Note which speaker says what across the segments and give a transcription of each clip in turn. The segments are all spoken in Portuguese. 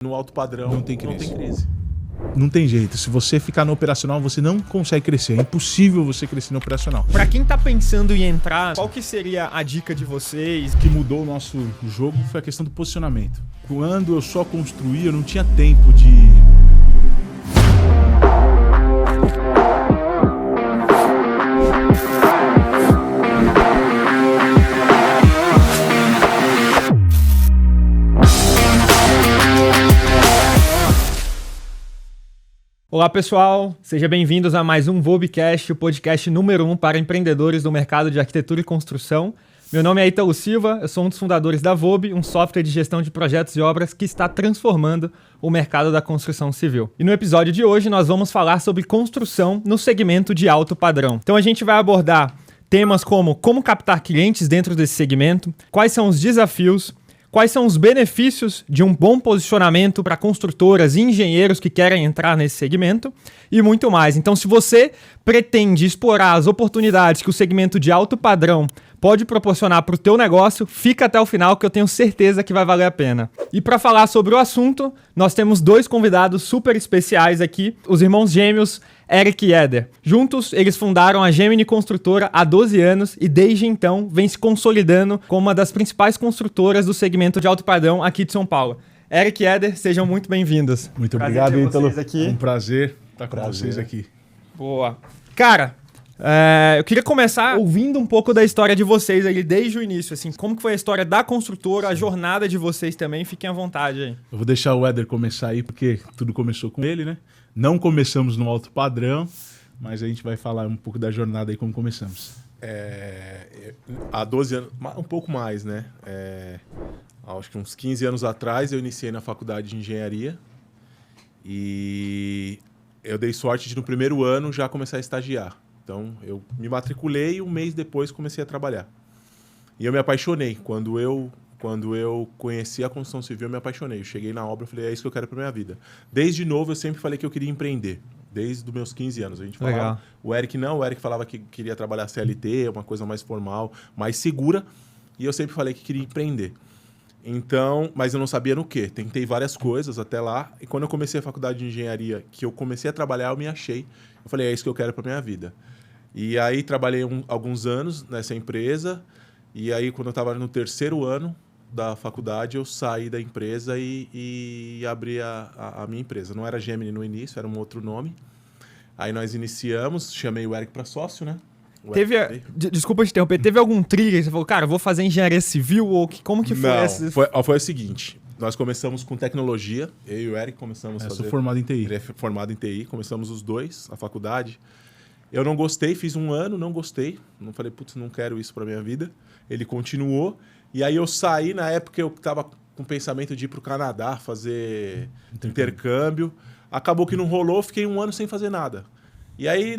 Speaker 1: No alto padrão
Speaker 2: não tem crise.
Speaker 3: Não tem jeito. Se você ficar no operacional, você não consegue crescer. É impossível você crescer no operacional.
Speaker 2: Pra quem tá pensando em entrar, qual que seria a dica de vocês?
Speaker 3: O que mudou o nosso jogo foi a questão do posicionamento. Quando eu só construía, eu não tinha tempo de...
Speaker 2: Olá pessoal, sejam bem-vindos a mais um Vobcast, o podcast número 1 para empreendedores do mercado de arquitetura e construção. Meu nome é Ítalo Silva, eu sou um dos fundadores da Vob, um software de gestão de projetos e obras que está transformando o mercado da construção civil. E no episódio de hoje nós vamos falar sobre construção no segmento de alto padrão. Então a gente vai abordar temas como captar clientes dentro desse segmento, quais são os desafios, quais são os benefícios de um bom posicionamento para construtoras e engenheiros que querem entrar nesse segmento e muito mais. Então, se você pretende explorar as oportunidades que o segmento de alto padrão pode proporcionar para o teu negócio, fica até o final que eu tenho certeza que vai valer a pena. E para falar sobre o assunto, nós temos dois convidados super especiais aqui, os irmãos gêmeos Eric e Éder. Juntos, eles fundaram a Gemini Construtora há 12 anos e desde então vem se consolidando como uma das principais construtoras do segmento de alto padrão aqui de São Paulo. Eric e Éder, sejam muito bem-vindos.
Speaker 3: Muito obrigado, Ítalo.
Speaker 2: Aqui.
Speaker 3: É um prazer estar com vocês aqui.
Speaker 2: Boa. Cara, eu queria começar ouvindo um pouco da história de vocês aí desde o início, assim, como que foi a história da construtora, a jornada de vocês também, fiquem à vontade aí.
Speaker 3: Eu vou deixar o Éder começar aí, porque tudo começou com ele, né? Não começamos no alto padrão, mas a gente vai falar um pouco da jornada aí, como começamos.
Speaker 1: Há 12 anos, um pouco mais, né? Acho que uns 15 anos atrás eu iniciei na faculdade de engenharia e eu dei sorte de no primeiro ano já começar a estagiar. Então eu me matriculei e um mês depois comecei a trabalhar. E eu me apaixonei. Quando eu conheci a construção civil, eu me apaixonei. Eu cheguei na obra e falei, é isso que eu quero para minha vida. Desde novo, eu sempre falei que eu queria empreender. Desde os meus 15 anos. A gente falava.
Speaker 2: Legal.
Speaker 1: O Eric não. O Eric falava que queria trabalhar CLT, uma coisa mais formal, mais segura. E eu sempre falei que queria empreender. Então, mas eu não sabia no quê. Tentei várias coisas até lá. E quando eu comecei a faculdade de engenharia, que eu comecei a trabalhar, eu me achei. Eu falei, é isso que eu quero para minha vida. E aí, trabalhei alguns anos nessa empresa. E aí, quando eu estava no terceiro ano da faculdade, eu saí da empresa e abri a minha empresa. Não era Gemini no início, era um outro nome. Aí nós iniciamos, chamei o Eric para sócio, né?
Speaker 2: Desculpa te interromper, teve algum trigger? Você falou, cara, eu vou fazer engenharia civil? Ou como que foi essa?
Speaker 1: Foi o seguinte, nós começamos com tecnologia, eu e o Eric começamos a fazer...
Speaker 3: Sou formado em TI.
Speaker 1: Ele é formado em TI, começamos os dois, a faculdade. Eu não gostei, fiz um ano, não gostei. Não falei, putz, não quero isso para minha vida. Ele continuou. E aí eu saí, na época eu estava com o pensamento de ir para o Canadá, fazer intercâmbio. Acabou que não rolou, fiquei um ano sem fazer nada. E aí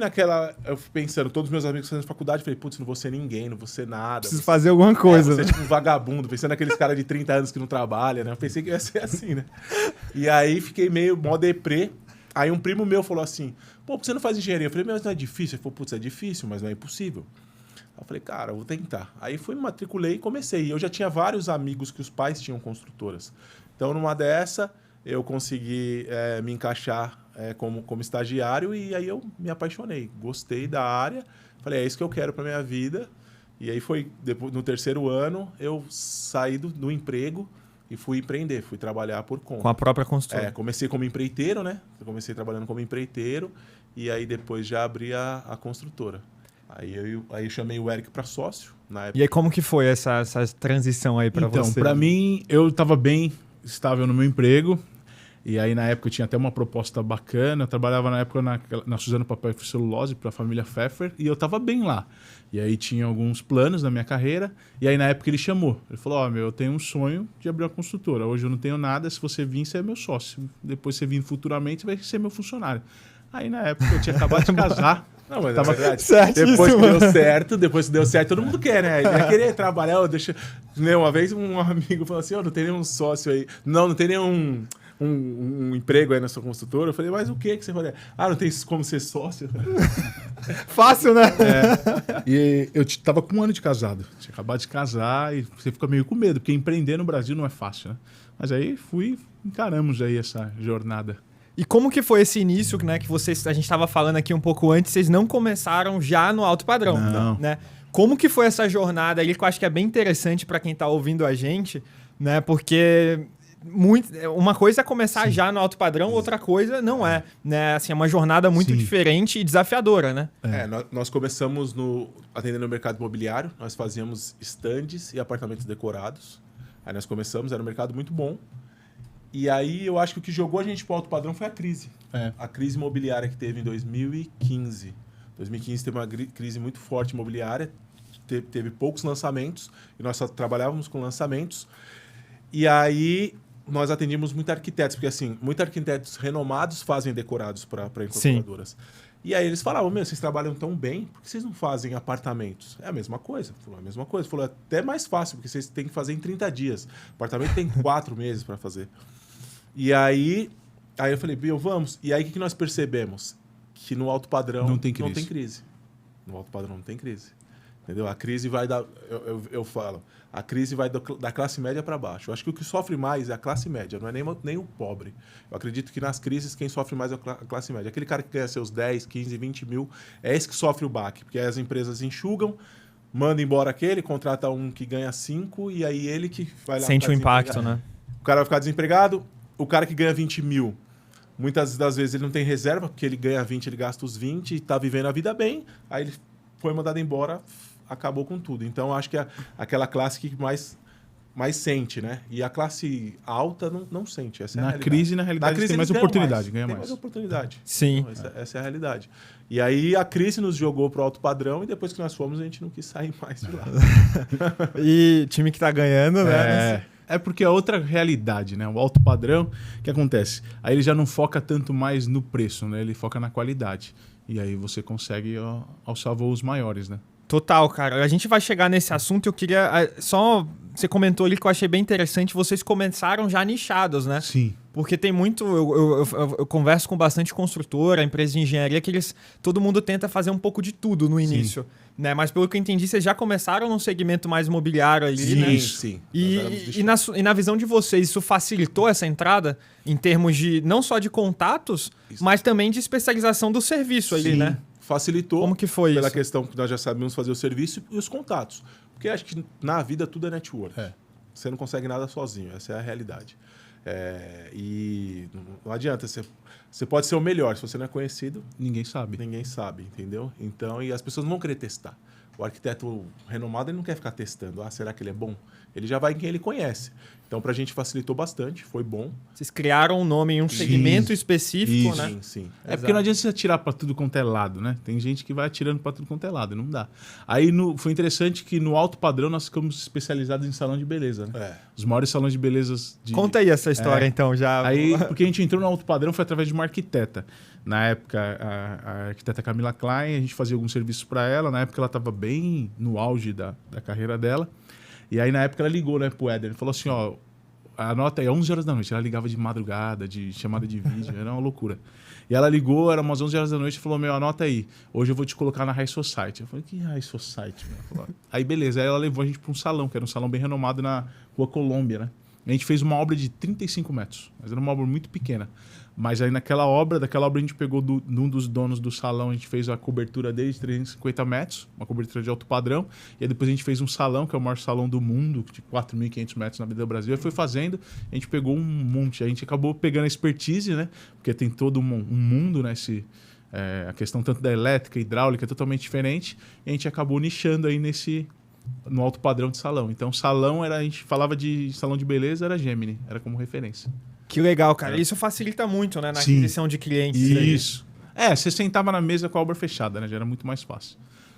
Speaker 1: eu fui pensando, todos os meus amigos fazendo faculdade, falei, putz, não vou ser ninguém, não vou ser nada.
Speaker 2: Preciso fazer alguma coisa.
Speaker 1: Vou ser tipo um vagabundo, pensando naqueles caras de 30 anos que não trabalham, né? Eu pensei que ia ser assim, né? E aí fiquei meio mó deprê. Aí um primo meu falou assim, pô, por que você não faz engenharia? Eu falei, mas não é difícil? Ele falou, putz, é difícil, mas não é impossível. Eu falei, cara, eu vou tentar. Aí fui, me matriculei e comecei. E eu já tinha vários amigos que os pais tinham construtoras. Então, numa dessa, eu consegui me encaixar como estagiário e aí eu me apaixonei. Gostei da área. Falei, é isso que eu quero para minha vida. E aí foi, depois, no terceiro ano, eu saí do emprego e fui empreender, fui trabalhar por conta.
Speaker 2: Com a própria construtora.
Speaker 1: Comecei como empreiteiro, né? Eu comecei trabalhando como empreiteiro e aí depois já abri a construtora. Aí eu chamei o Eric para sócio na época.
Speaker 2: E aí como que foi essa transição aí para você?
Speaker 3: Então, para mim, eu estava bem estável no meu emprego. E aí, na época, eu tinha até uma proposta bacana. Eu trabalhava, na época, na Suzano Papel e Celulose, para a família Pfeffer. E eu estava bem lá. E aí, tinha alguns planos na minha carreira. E aí, na época, ele chamou. Ele falou, eu tenho um sonho de abrir uma construtora. Hoje eu não tenho nada. Se você vir, você é meu sócio. Depois, você vir futuramente, você vai ser meu funcionário. Aí, na época, eu tinha acabado de casar.
Speaker 1: Não, mas tava verdade. Depois que deu certo, todo mundo quer, né? Ele vai querer trabalhar, Uma vez um amigo falou assim, não tem nenhum sócio aí. Não tem nenhum um emprego aí na sua construtora. Eu falei, mas o que você faria? Ah, não tem como ser sócio?
Speaker 2: Fácil, né?
Speaker 3: E eu tava com 1 ano de casado. Tinha acabado de casar e você fica meio com medo, porque empreender no Brasil não é fácil, né? Mas aí encaramos aí essa jornada.
Speaker 2: E como que foi esse início, né, que a gente estava falando aqui um pouco antes, vocês não começaram já no alto padrão,
Speaker 3: Não.
Speaker 2: né? Como que foi essa jornada ali, que eu acho que é bem interessante para quem está ouvindo a gente, né? Porque uma coisa é começar já no alto padrão, outra coisa não é, né? Assim, é uma jornada muito diferente e desafiadora, né?
Speaker 1: Nós começamos atendendo o mercado imobiliário, nós fazíamos estandes e apartamentos decorados. Aí nós começamos, era um mercado muito bom. E aí eu acho que o que jogou a gente para o alto padrão foi a crise. A crise imobiliária que teve em 2015. 2015 teve uma crise muito forte imobiliária, teve poucos lançamentos, e nós só trabalhávamos com lançamentos. E aí nós atendíamos muitos arquitetos, porque assim, muitos arquitetos renomados fazem decorados para incorporadoras. E aí eles falavam, vocês trabalham tão bem, por que vocês não fazem apartamentos? É a mesma coisa. Falou, é a mesma coisa. Falou, é até mais fácil, porque vocês têm que fazer em 30 dias. Apartamento tem 4 meses para fazer. E aí eu falei, Bill, vamos. E aí o que nós percebemos? Que no alto padrão
Speaker 3: não tem crise.
Speaker 1: No alto padrão não tem crise. Entendeu? A crise vai dar... Eu falo, a crise vai da classe média para baixo. Eu acho que o que sofre mais é a classe média, não é nem o pobre. Eu acredito que nas crises quem sofre mais é a classe média. Aquele cara que ganha seus 10, 15, 20 mil, é esse que sofre o baque. Porque aí as empresas enxugam, manda embora aquele, contrata um que ganha 5 e aí ele que vai lá...
Speaker 2: Sente o impacto, né?
Speaker 1: O cara vai ficar desempregado, o cara que ganha 20 mil... Muitas das vezes ele não tem reserva, porque ele ganha 20, ele gasta os 20 e está vivendo a vida bem. Aí ele foi mandado embora, acabou com tudo. Então, acho que é aquela classe que mais sente, né? E a classe alta não sente. Essa é a realidade.
Speaker 3: Crise, na realidade, tem mais oportunidade, ganha mais.
Speaker 1: Tem mais oportunidade.
Speaker 2: Sim.
Speaker 1: Então, essa é a realidade. E aí a crise nos jogou para o alto padrão e depois que nós fomos, a gente não quis sair mais de lá.
Speaker 2: E time que está ganhando, né?
Speaker 3: É porque é outra realidade, né? O alto padrão, o que acontece? Aí ele já não foca tanto mais no preço, né? Ele foca na qualidade. E aí você consegue alçar voos maiores, né?
Speaker 2: Total, cara. A gente vai chegar nesse assunto. Eu queria só... Você comentou ali que eu achei bem interessante. Vocês começaram já nichados, né?
Speaker 3: Sim.
Speaker 2: Porque tem muito... Eu converso com bastante construtora, empresa de engenharia, que todo mundo tenta fazer um pouco de tudo no início. Né? Mas pelo que eu entendi, vocês já começaram num segmento mais imobiliário ali, né?
Speaker 1: Sim.
Speaker 2: E na visão de vocês, isso facilitou essa entrada em termos de não só de contatos, mas também de especialização do serviço ali, né?
Speaker 1: Facilitou.
Speaker 2: Como que foi
Speaker 1: pela
Speaker 2: isso?
Speaker 1: questão que nós já sabemos fazer o serviço e os contatos. Porque acho que na vida tudo é network. Você não consegue nada sozinho, essa é a realidade. E não adianta, você pode ser o melhor, se você não é conhecido...
Speaker 3: Ninguém sabe,
Speaker 1: entendeu? Então, e as pessoas não vão querer testar. O arquiteto renomado ele não quer ficar testando. Será que ele é bom? Ele já vai em quem ele conhece. Então, para a gente facilitou bastante, foi bom.
Speaker 2: Vocês criaram um nome em um segmento específico, né?
Speaker 1: Sim.
Speaker 3: Porque não adianta você atirar para tudo quanto é lado, né? Tem gente que vai atirando para tudo quanto é lado, não dá. Aí foi interessante que no alto padrão nós ficamos especializados em salão de beleza, né? Os maiores salões de beleza...
Speaker 2: Conta aí essa história, então, já.
Speaker 3: Aí, porque a gente entrou no alto padrão foi através de uma arquiteta. Na época, a arquiteta Camila Klein, a gente fazia alguns serviços para ela. Na época, ela estava bem no auge da carreira dela. E aí, na época, ela ligou, né, pro Éder. Ele falou assim, anota aí, 11 horas da noite. Ela ligava de madrugada, de chamada de vídeo, era uma loucura. E ela ligou, era umas 11 horas da noite e falou, anota aí, hoje eu vou te colocar na High Society. Eu falei, que High Society? Aí, beleza. Aí ela levou a gente para um salão, que era um salão bem renomado na Rua Colômbia, né? A gente fez uma obra de 35 metros, mas era uma obra muito pequena. Mas aí daquela obra a gente pegou de um dos donos do salão, a gente fez a cobertura dele de 350 metros, uma cobertura de alto padrão, e aí depois a gente fez um salão, que é o maior salão do mundo, de 4.500 metros na Avenida Brasil, e foi fazendo, a gente pegou um monte, a gente acabou pegando a expertise, né? Porque tem todo um mundo, né? A questão tanto da elétrica, hidráulica, é totalmente diferente, e a gente acabou nichando aí no alto padrão de salão. Então, salão a gente falava de salão de beleza, era Gemini, era como referência.
Speaker 2: Que legal, cara. Isso facilita muito, né? Na aquisição de clientes.
Speaker 3: Isso. Você sentava na mesa com a obra fechada, né? Já era muito mais fácil.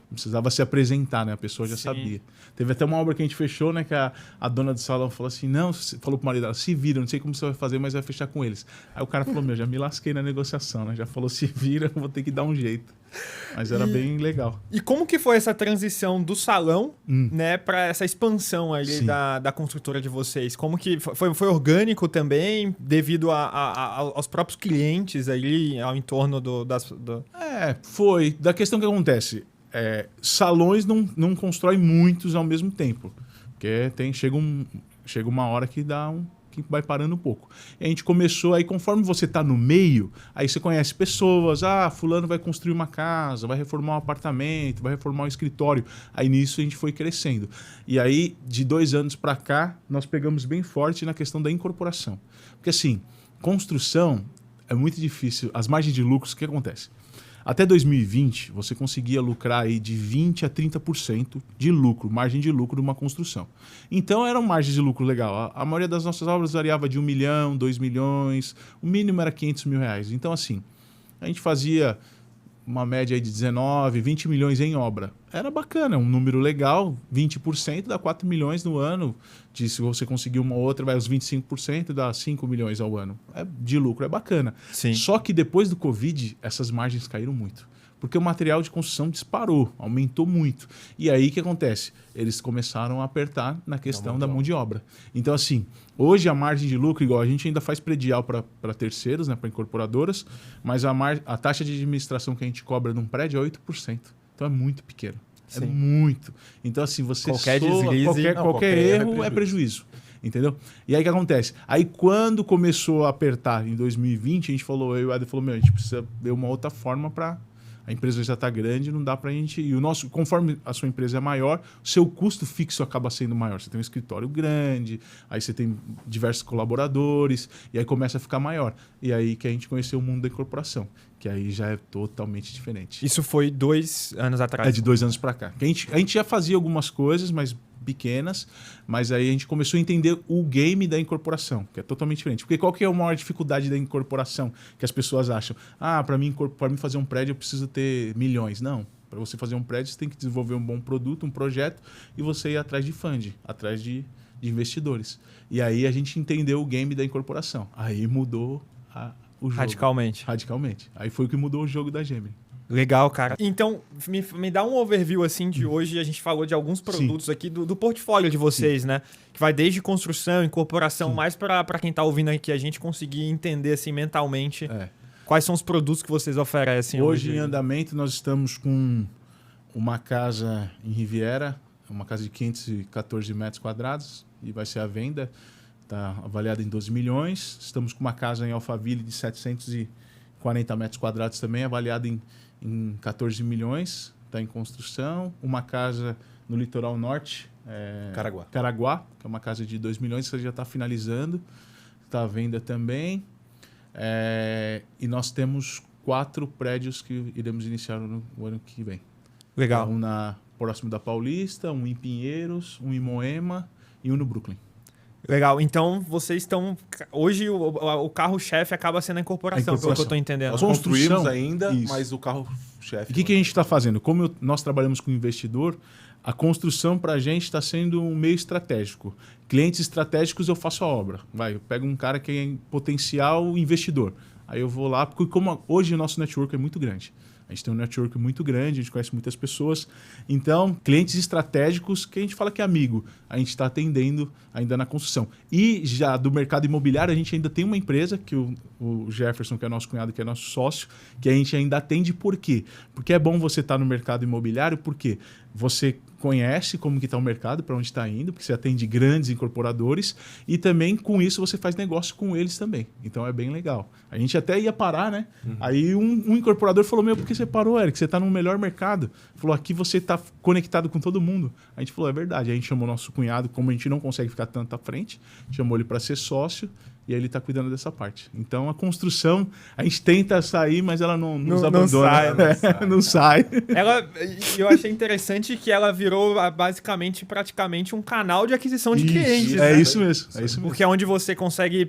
Speaker 3: Não precisava se apresentar, né? A pessoa já sabia. Teve até uma obra que a gente fechou, né? Que a dona do salão falou assim, não, falou pro marido dela, se vira, não sei como você vai fazer, mas vai fechar com eles. Aí o cara falou, já me lasquei na negociação, né? Já falou, se vira, vou ter que dar um jeito. Mas era bem legal.
Speaker 2: E como que foi essa transição do salão, né, para essa expansão ali da construtora de vocês? Como que foi orgânico também, devido aos próprios clientes ali, ao entorno
Speaker 3: foi. Da questão que acontece, salões não constroem muitos ao mesmo tempo. Porque chega uma hora que que vai parando um pouco. E a gente começou, aí conforme você está no meio, aí você conhece pessoas, fulano vai construir uma casa, vai reformar um apartamento, vai reformar um escritório. Aí nisso a gente foi crescendo. E aí, de 2 anos para cá, nós pegamos bem forte na questão da incorporação. Porque assim, construção é muito difícil. As margens de lucros, o que acontece? Até 2020, você conseguia lucrar aí de 20% a 30% de lucro, margem de lucro de uma construção. Então, era uma margem de lucro legal. A maioria das nossas obras variava de 1 milhão, 2 milhões, o mínimo era 500 mil reais. Então, assim, a gente fazia uma média aí de 19, 20 milhões em obra. Era bacana, um número legal, 20% dá 4 milhões no ano. Se você conseguir uma outra, vai aos 25%, dá 5 milhões ao ano. De lucro, é bacana.
Speaker 2: Sim.
Speaker 3: Só que depois do Covid, essas margens caíram muito. Porque o material de construção disparou, aumentou muito. E aí o que acontece? Eles começaram a apertar na questão da mão de obra. Então, assim, hoje a margem de lucro, igual a gente ainda faz predial para terceiros, né, para incorporadoras, mas a taxa de administração que a gente cobra num prédio é 8%. Então é muito pequeno.
Speaker 2: Sim.
Speaker 3: É muito. Então, assim, você
Speaker 2: qualquer deslize,
Speaker 3: qualquer erro é prejuízo. Entendeu? E aí o que acontece? Aí quando começou a apertar em 2020, a gente falou, eu e o Eder falou, a gente precisa ver uma outra forma para... A empresa já está grande, não dá para a gente... E conforme a sua empresa é maior, o seu custo fixo acaba sendo maior. Você tem um escritório grande, aí você tem diversos colaboradores, e aí começa a ficar maior. E aí que a gente conheceu o mundo da incorporação, que aí já é totalmente diferente.
Speaker 2: Isso foi 2 anos atrás?
Speaker 3: De 2 anos para cá. A gente já fazia algumas coisas, mas pequenas, mas aí a gente começou a entender o game da incorporação, que é totalmente diferente. Porque qual que é a maior dificuldade da incorporação que as pessoas acham? Para mim fazer um prédio eu preciso ter milhões. Não. Para você fazer um prédio, você tem que desenvolver um bom produto, um projeto, e você ir atrás de funding, atrás de investidores. E aí a gente entendeu o game da incorporação. Aí mudou o jogo. Radicalmente. Aí foi o que mudou o jogo da Gemini.
Speaker 2: Legal, cara. Então, me dá um overview assim de hoje. A gente falou de alguns produtos aqui do portfólio de vocês, né? Que vai desde construção, incorporação, mais para quem tá ouvindo aqui, a gente conseguir entender assim mentalmente quais são os produtos que vocês oferecem.
Speaker 3: Hoje em andamento nós estamos com uma casa em Riviera, uma casa de 514 metros quadrados e vai ser à venda. Está avaliada em 12 milhões. Estamos com uma casa em Alphaville de 740 metros quadrados também, avaliada em 14 milhões, está em construção. Uma casa no litoral norte, Caraguá, que é uma casa de 2 milhões, que já está finalizando, está à venda também. E nós temos 4 prédios que iremos iniciar no ano que vem.
Speaker 2: Legal.
Speaker 3: Um próximo da Paulista, um em Pinheiros, um em Moema e um no Brooklyn.
Speaker 2: Legal. Então, vocês estão... Hoje, o carro-chefe acaba sendo a incorporação, pelo que eu estou entendendo.
Speaker 1: Nós construímos ainda, mas o carro-chefe...
Speaker 3: O que a gente está fazendo? Como nós trabalhamos com investidor, a construção para a gente está sendo um meio estratégico. Clientes estratégicos, eu faço a obra. Eu pego um cara que é potencial investidor. Aí eu vou lá, porque como hoje o nosso network é muito grande. A gente tem um network muito grande, a gente conhece muitas pessoas. Então, clientes estratégicos que a gente fala que é amigo, a gente está atendendo ainda na construção. E já do mercado imobiliário, a gente ainda tem uma empresa, que o Jefferson, que é nosso cunhado, que é nosso sócio, que a gente ainda atende. Por quê? Porque é bom você estar no mercado imobiliário, porque você conhece como que está o mercado, para onde está indo, porque você atende grandes incorporadores e também com isso você faz negócio com eles também. Então é bem legal. A gente até ia parar, né? Aí um incorporador falou, por que você parou, Eric? Você está no melhor mercado. Falou, aqui você está conectado com todo mundo. A gente falou, é verdade. A gente chamou nosso cunhado, como a gente não consegue ficar tanto à frente, chamou ele para ser sócio e aí ele está cuidando dessa parte. Então a construção, a gente tenta sair, mas ela não nos abandona. Não sai.
Speaker 2: Eu achei interessante que ela virou basicamente, praticamente um canal de aquisição de clientes.
Speaker 3: Isso mesmo.
Speaker 2: Porque é onde você consegue,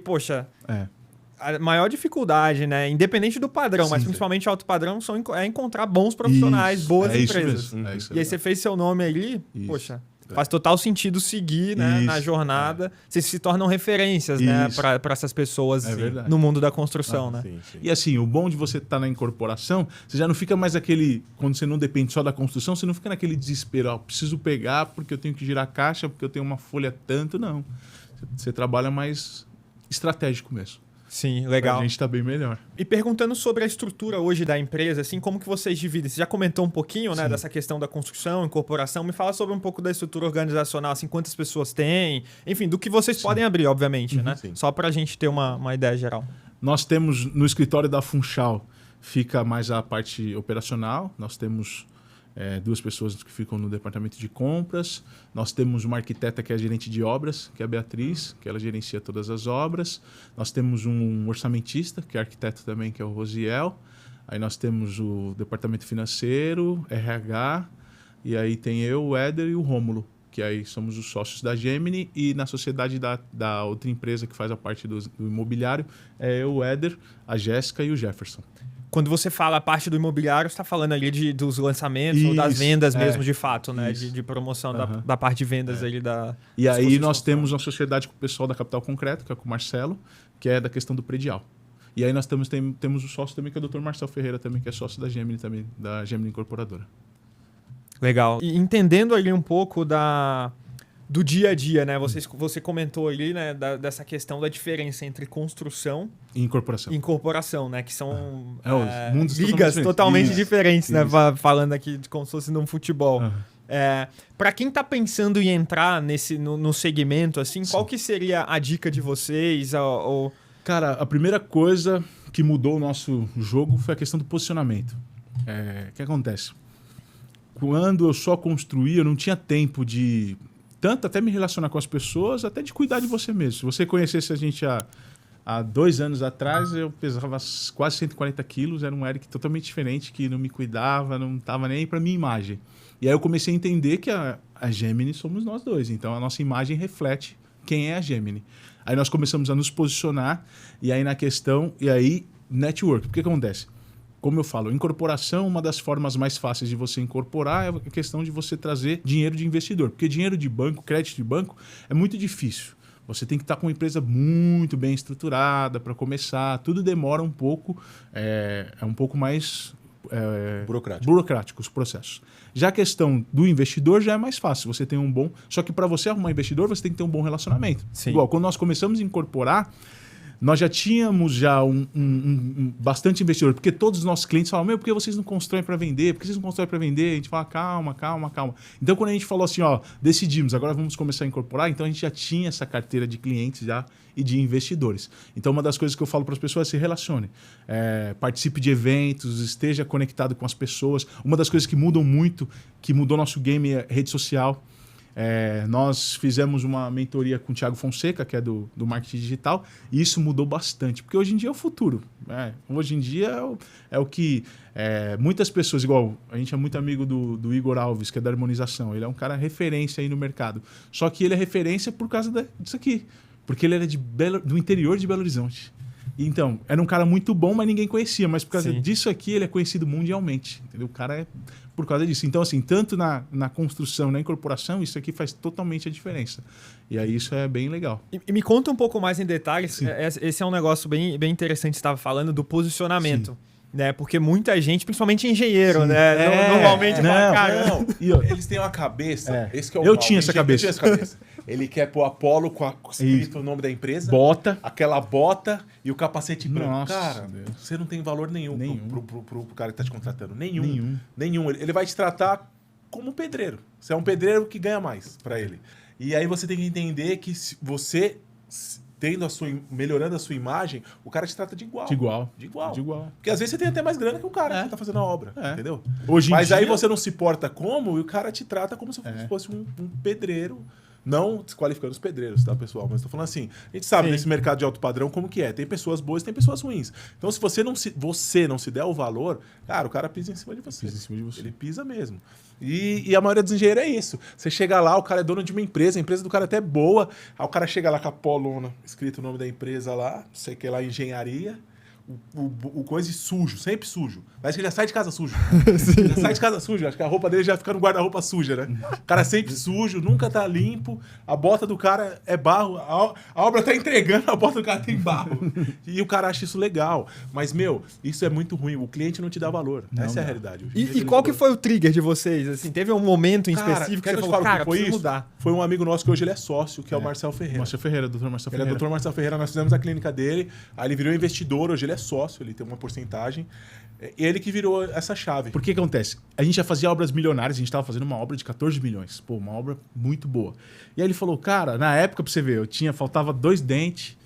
Speaker 2: a maior dificuldade, né? Independente do padrão, mas principalmente alto padrão, é encontrar bons profissionais, boas empresas.
Speaker 3: Isso mesmo.
Speaker 2: E aí você fez seu nome ali, poxa, faz total sentido seguir, né, na jornada. Vocês se tornam referências, né, para essas pessoas no mundo da construção, né?
Speaker 3: Sim. E assim, o bom de você estar na incorporação, você já não fica mais quando você não depende só da construção, você não fica naquele desespero, preciso pegar porque eu tenho que girar a caixa, porque eu tenho uma folha tanto, não. Você trabalha mais estratégico mesmo.
Speaker 2: Sim, legal.
Speaker 3: A gente está bem melhor.
Speaker 2: E perguntando sobre a estrutura hoje da empresa, assim, como que vocês dividem? Você já comentou um pouquinho, né, dessa questão da construção, incorporação. Me fala sobre um pouco da estrutura organizacional, assim, quantas pessoas tem, enfim, do que vocês podem abrir, obviamente, né? Sim. Só para a gente ter uma ideia geral.
Speaker 3: Nós temos, no escritório da Funchal, fica mais a parte operacional. Nós temos 2 pessoas que ficam no departamento de compras. Nós temos uma arquiteta que é a gerente de obras, que é a Beatriz, que ela gerencia todas as obras. Nós temos um orçamentista, que é arquiteto também, que é o Rosiel. Aí nós temos o departamento financeiro, RH, e aí tem eu, o Éder e o Rômulo, que aí somos os sócios da Gemini, e na sociedade da outra empresa que faz a parte do imobiliário é eu, o Éder, a Jéssica e o Jefferson.
Speaker 2: Quando você fala a parte do imobiliário, você está falando ali dos lançamentos ou das vendas mesmo, de fato, né? De promoção da parte de vendas ali da...
Speaker 3: E aí nós temos uma sociedade com o pessoal da Capital Concreto, que é com o Marcelo, que é da questão do predial. E aí nós temos o sócio também, que é o Dr. Marcelo Ferreira, também, que é sócio da Gemini também, da Gemini Incorporadora.
Speaker 2: Legal. E entendendo ali um pouco do dia a dia, né? Você comentou ali, né, dessa questão da diferença entre construção
Speaker 3: e incorporação,
Speaker 2: né? Que são
Speaker 3: mundos
Speaker 2: ligas totalmente diferentes, né? Falando aqui como se fosse num futebol. Para quem está pensando em entrar no segmento, assim, qual que seria a dica de vocês?
Speaker 3: Cara, a primeira coisa que mudou o nosso jogo foi a questão do posicionamento. O que acontece? Quando eu só construía, eu não tinha tempo de... tanto até me relacionar com as pessoas, até de cuidar de você mesmo. Se você conhecesse a gente há 2 anos atrás, eu pesava quase 140 quilos, era um Eric totalmente diferente, que não me cuidava, não estava nem para minha imagem. E aí eu comecei a entender que a Gemini somos nós dois, então a nossa imagem reflete quem é a Gemini. Aí nós começamos a nos posicionar, e aí network. O que acontece? Como eu falo, incorporação, uma das formas mais fáceis de você incorporar é a questão de você trazer dinheiro de investidor. Porque dinheiro de banco, crédito de banco, é muito difícil. Você tem que estar com uma empresa muito bem estruturada para começar. Tudo demora um pouco, é um pouco mais burocrático os processos. Já a questão do investidor já é mais fácil. Você tem só que para você arrumar investidor, você tem que ter um bom relacionamento.
Speaker 2: Sim.
Speaker 3: Igual, quando nós começamos a incorporar, nós já tínhamos bastante investidor, porque todos os nossos clientes falam, por que vocês não constroem para vender? Por que vocês não constroem para vender? A gente fala, calma. Então, quando a gente falou assim, decidimos, agora vamos começar a incorporar, então a gente já tinha essa carteira de clientes já e de investidores. Então, uma das coisas que eu falo para as pessoas é se relacione. Participe de eventos, esteja conectado com as pessoas. Uma das coisas que mudam muito, que mudou nosso game é rede social. Nós fizemos uma mentoria com o Thiago Fonseca, que é do marketing digital, e isso mudou bastante, porque hoje em dia é o futuro. Hoje em dia é o que muitas pessoas, igual a gente é muito amigo do Igor Alves, que é da harmonização, ele é um cara referência aí no mercado, só que ele é referência por causa disso aqui, porque ele era do interior de Belo Horizonte. Então, era um cara muito bom, mas ninguém conhecia, mas por causa disso aqui ele é conhecido mundialmente, entendeu? O cara é por causa disso. Então, assim, tanto na construção, na incorporação, isso aqui faz totalmente a diferença. E aí isso é bem legal.
Speaker 2: E me conta um pouco mais em detalhes. Esse é um negócio bem interessante que você estava falando, do posicionamento. Sim. Né? Porque muita gente, principalmente engenheiro,
Speaker 3: sim,
Speaker 2: né? Normalmente fala, cara...
Speaker 1: Eles têm uma cabeça... Esse que é o
Speaker 3: eu tinha essa cabeça.
Speaker 1: Ele quer pôr Apollo com escrito o nome da empresa.
Speaker 3: Bota.
Speaker 1: Aquela bota e o capacete branco.
Speaker 3: Nossa,
Speaker 1: cara, você não tem valor nenhum. Pro cara que tá te contratando. Nenhum. Ele vai te tratar como pedreiro. Você é um pedreiro que ganha mais para ele. E aí você tem que entender que você... melhorando a sua imagem, o cara te trata de igual.
Speaker 3: De igual.
Speaker 1: Porque às vezes você tem até mais grana que o cara que tá fazendo a obra, entendeu?
Speaker 3: Mas
Speaker 1: aí você não se porta como e o cara te trata como se fosse um pedreiro Não desqualificando os pedreiros, tá, pessoal? Mas tô falando assim, a gente sabe nesse mercado de alto padrão como que é. Tem pessoas boas e tem pessoas ruins. Então, se você não se der o valor, cara, o cara pisa em cima de você.
Speaker 3: Pisa em cima de você.
Speaker 1: Ele pisa mesmo. E a maioria dos engenheiros é isso. Você chega lá, o cara é dono de uma empresa, a empresa do cara até é boa, aí o cara chega lá com a polona, escrito o nome da empresa lá, não sei o que lá, engenharia, o coisa sujo, sempre sujo. Parece que ele já sai de casa sujo. Já sai de casa sujo, acho que a roupa dele já fica no guarda-roupa suja, né? O cara sempre sujo, nunca tá limpo, a bota do cara é barro, a obra tá entregando, a bota do cara tem barro. E o cara acha isso legal. Mas, meu, isso é muito ruim, o cliente não te dá valor. Essa é a realidade.
Speaker 2: E qual que foi o trigger de vocês? Assim, teve um momento em específico que você falou, cara,
Speaker 1: foi
Speaker 2: preciso
Speaker 1: isso?
Speaker 2: mudar.
Speaker 1: Foi um amigo nosso que hoje ele é sócio, que é o Marcel Ferreira.
Speaker 3: Marcel Ferreira, doutor Marcel
Speaker 1: Ele é
Speaker 3: Ferreira.
Speaker 1: doutor Marcel Ferreira, nós fizemos a clínica dele, aí ele virou investidor, hoje ele é sócio, ele tem uma porcentagem. Ele que virou essa chave.
Speaker 3: Por que acontece? A gente já fazia obras milionárias, a gente estava fazendo uma obra de 14 milhões. Pô, uma obra muito boa. E aí ele falou, cara, na época, pra você ver, faltava 2 dentes.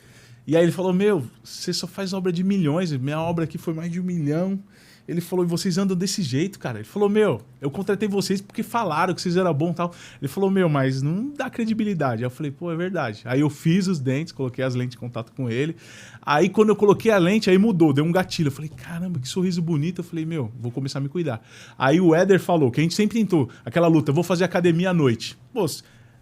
Speaker 3: E aí ele falou, meu, você só faz obra de milhões, minha obra aqui foi mais de 1 milhão. Ele falou, e vocês andam desse jeito, cara. Ele falou, meu, eu contratei vocês porque falaram que vocês eram bons e tal. Ele falou, meu, mas não dá credibilidade. Aí eu falei, pô, é verdade. Aí eu fiz os dentes, coloquei as lentes de contato com ele. Aí quando eu coloquei a lente, aí mudou, deu um gatilho. Eu falei, caramba, que sorriso bonito. Eu falei, meu, vou começar a me cuidar. Aí o Éder falou, que a gente sempre tentou aquela luta, eu vou fazer academia à noite. Pô,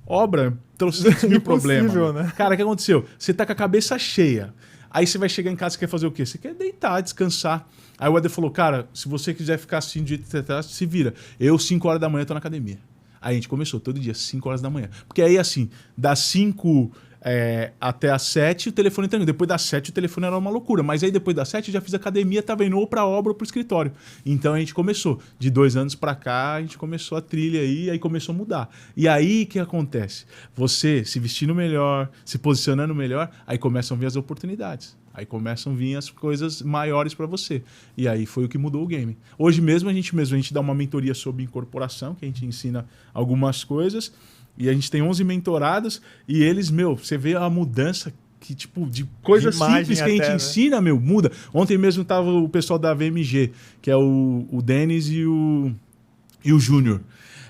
Speaker 3: obra, trouxe 100 mil problemas.
Speaker 2: Né?
Speaker 3: Cara, o que aconteceu? Você tá com a cabeça cheia. Aí você vai chegar em casa e quer fazer o quê? Você quer deitar, descansar. Aí o Éder falou, cara, se você quiser ficar assim do jeito que você tá, se vira. Eu, 5 horas da manhã, tô na academia. Aí a gente começou todo dia, 5 horas da manhã. Porque aí, assim, das 5 até as 7, o telefone tá indo. Depois das 7, o telefone era uma loucura. Mas aí, depois das 7, eu já fiz academia, tava indo ou pra obra ou pro escritório. Então a gente começou. De 2 anos pra cá, a gente começou a trilha aí começou a mudar. E aí, o que acontece? Você se vestindo melhor, se posicionando melhor, aí começam a vir as oportunidades. Aí começam a vir as coisas maiores para você. E aí foi o que mudou o game. Hoje mesmo a gente dá uma mentoria sobre incorporação, que a gente ensina algumas coisas. E a gente tem 11 mentorados. E eles, meu, você vê a mudança que, tipo, de coisas simples que a gente ensina, meu, muda. Ontem mesmo tava o pessoal da VMG, que é o Denis e o Júnior.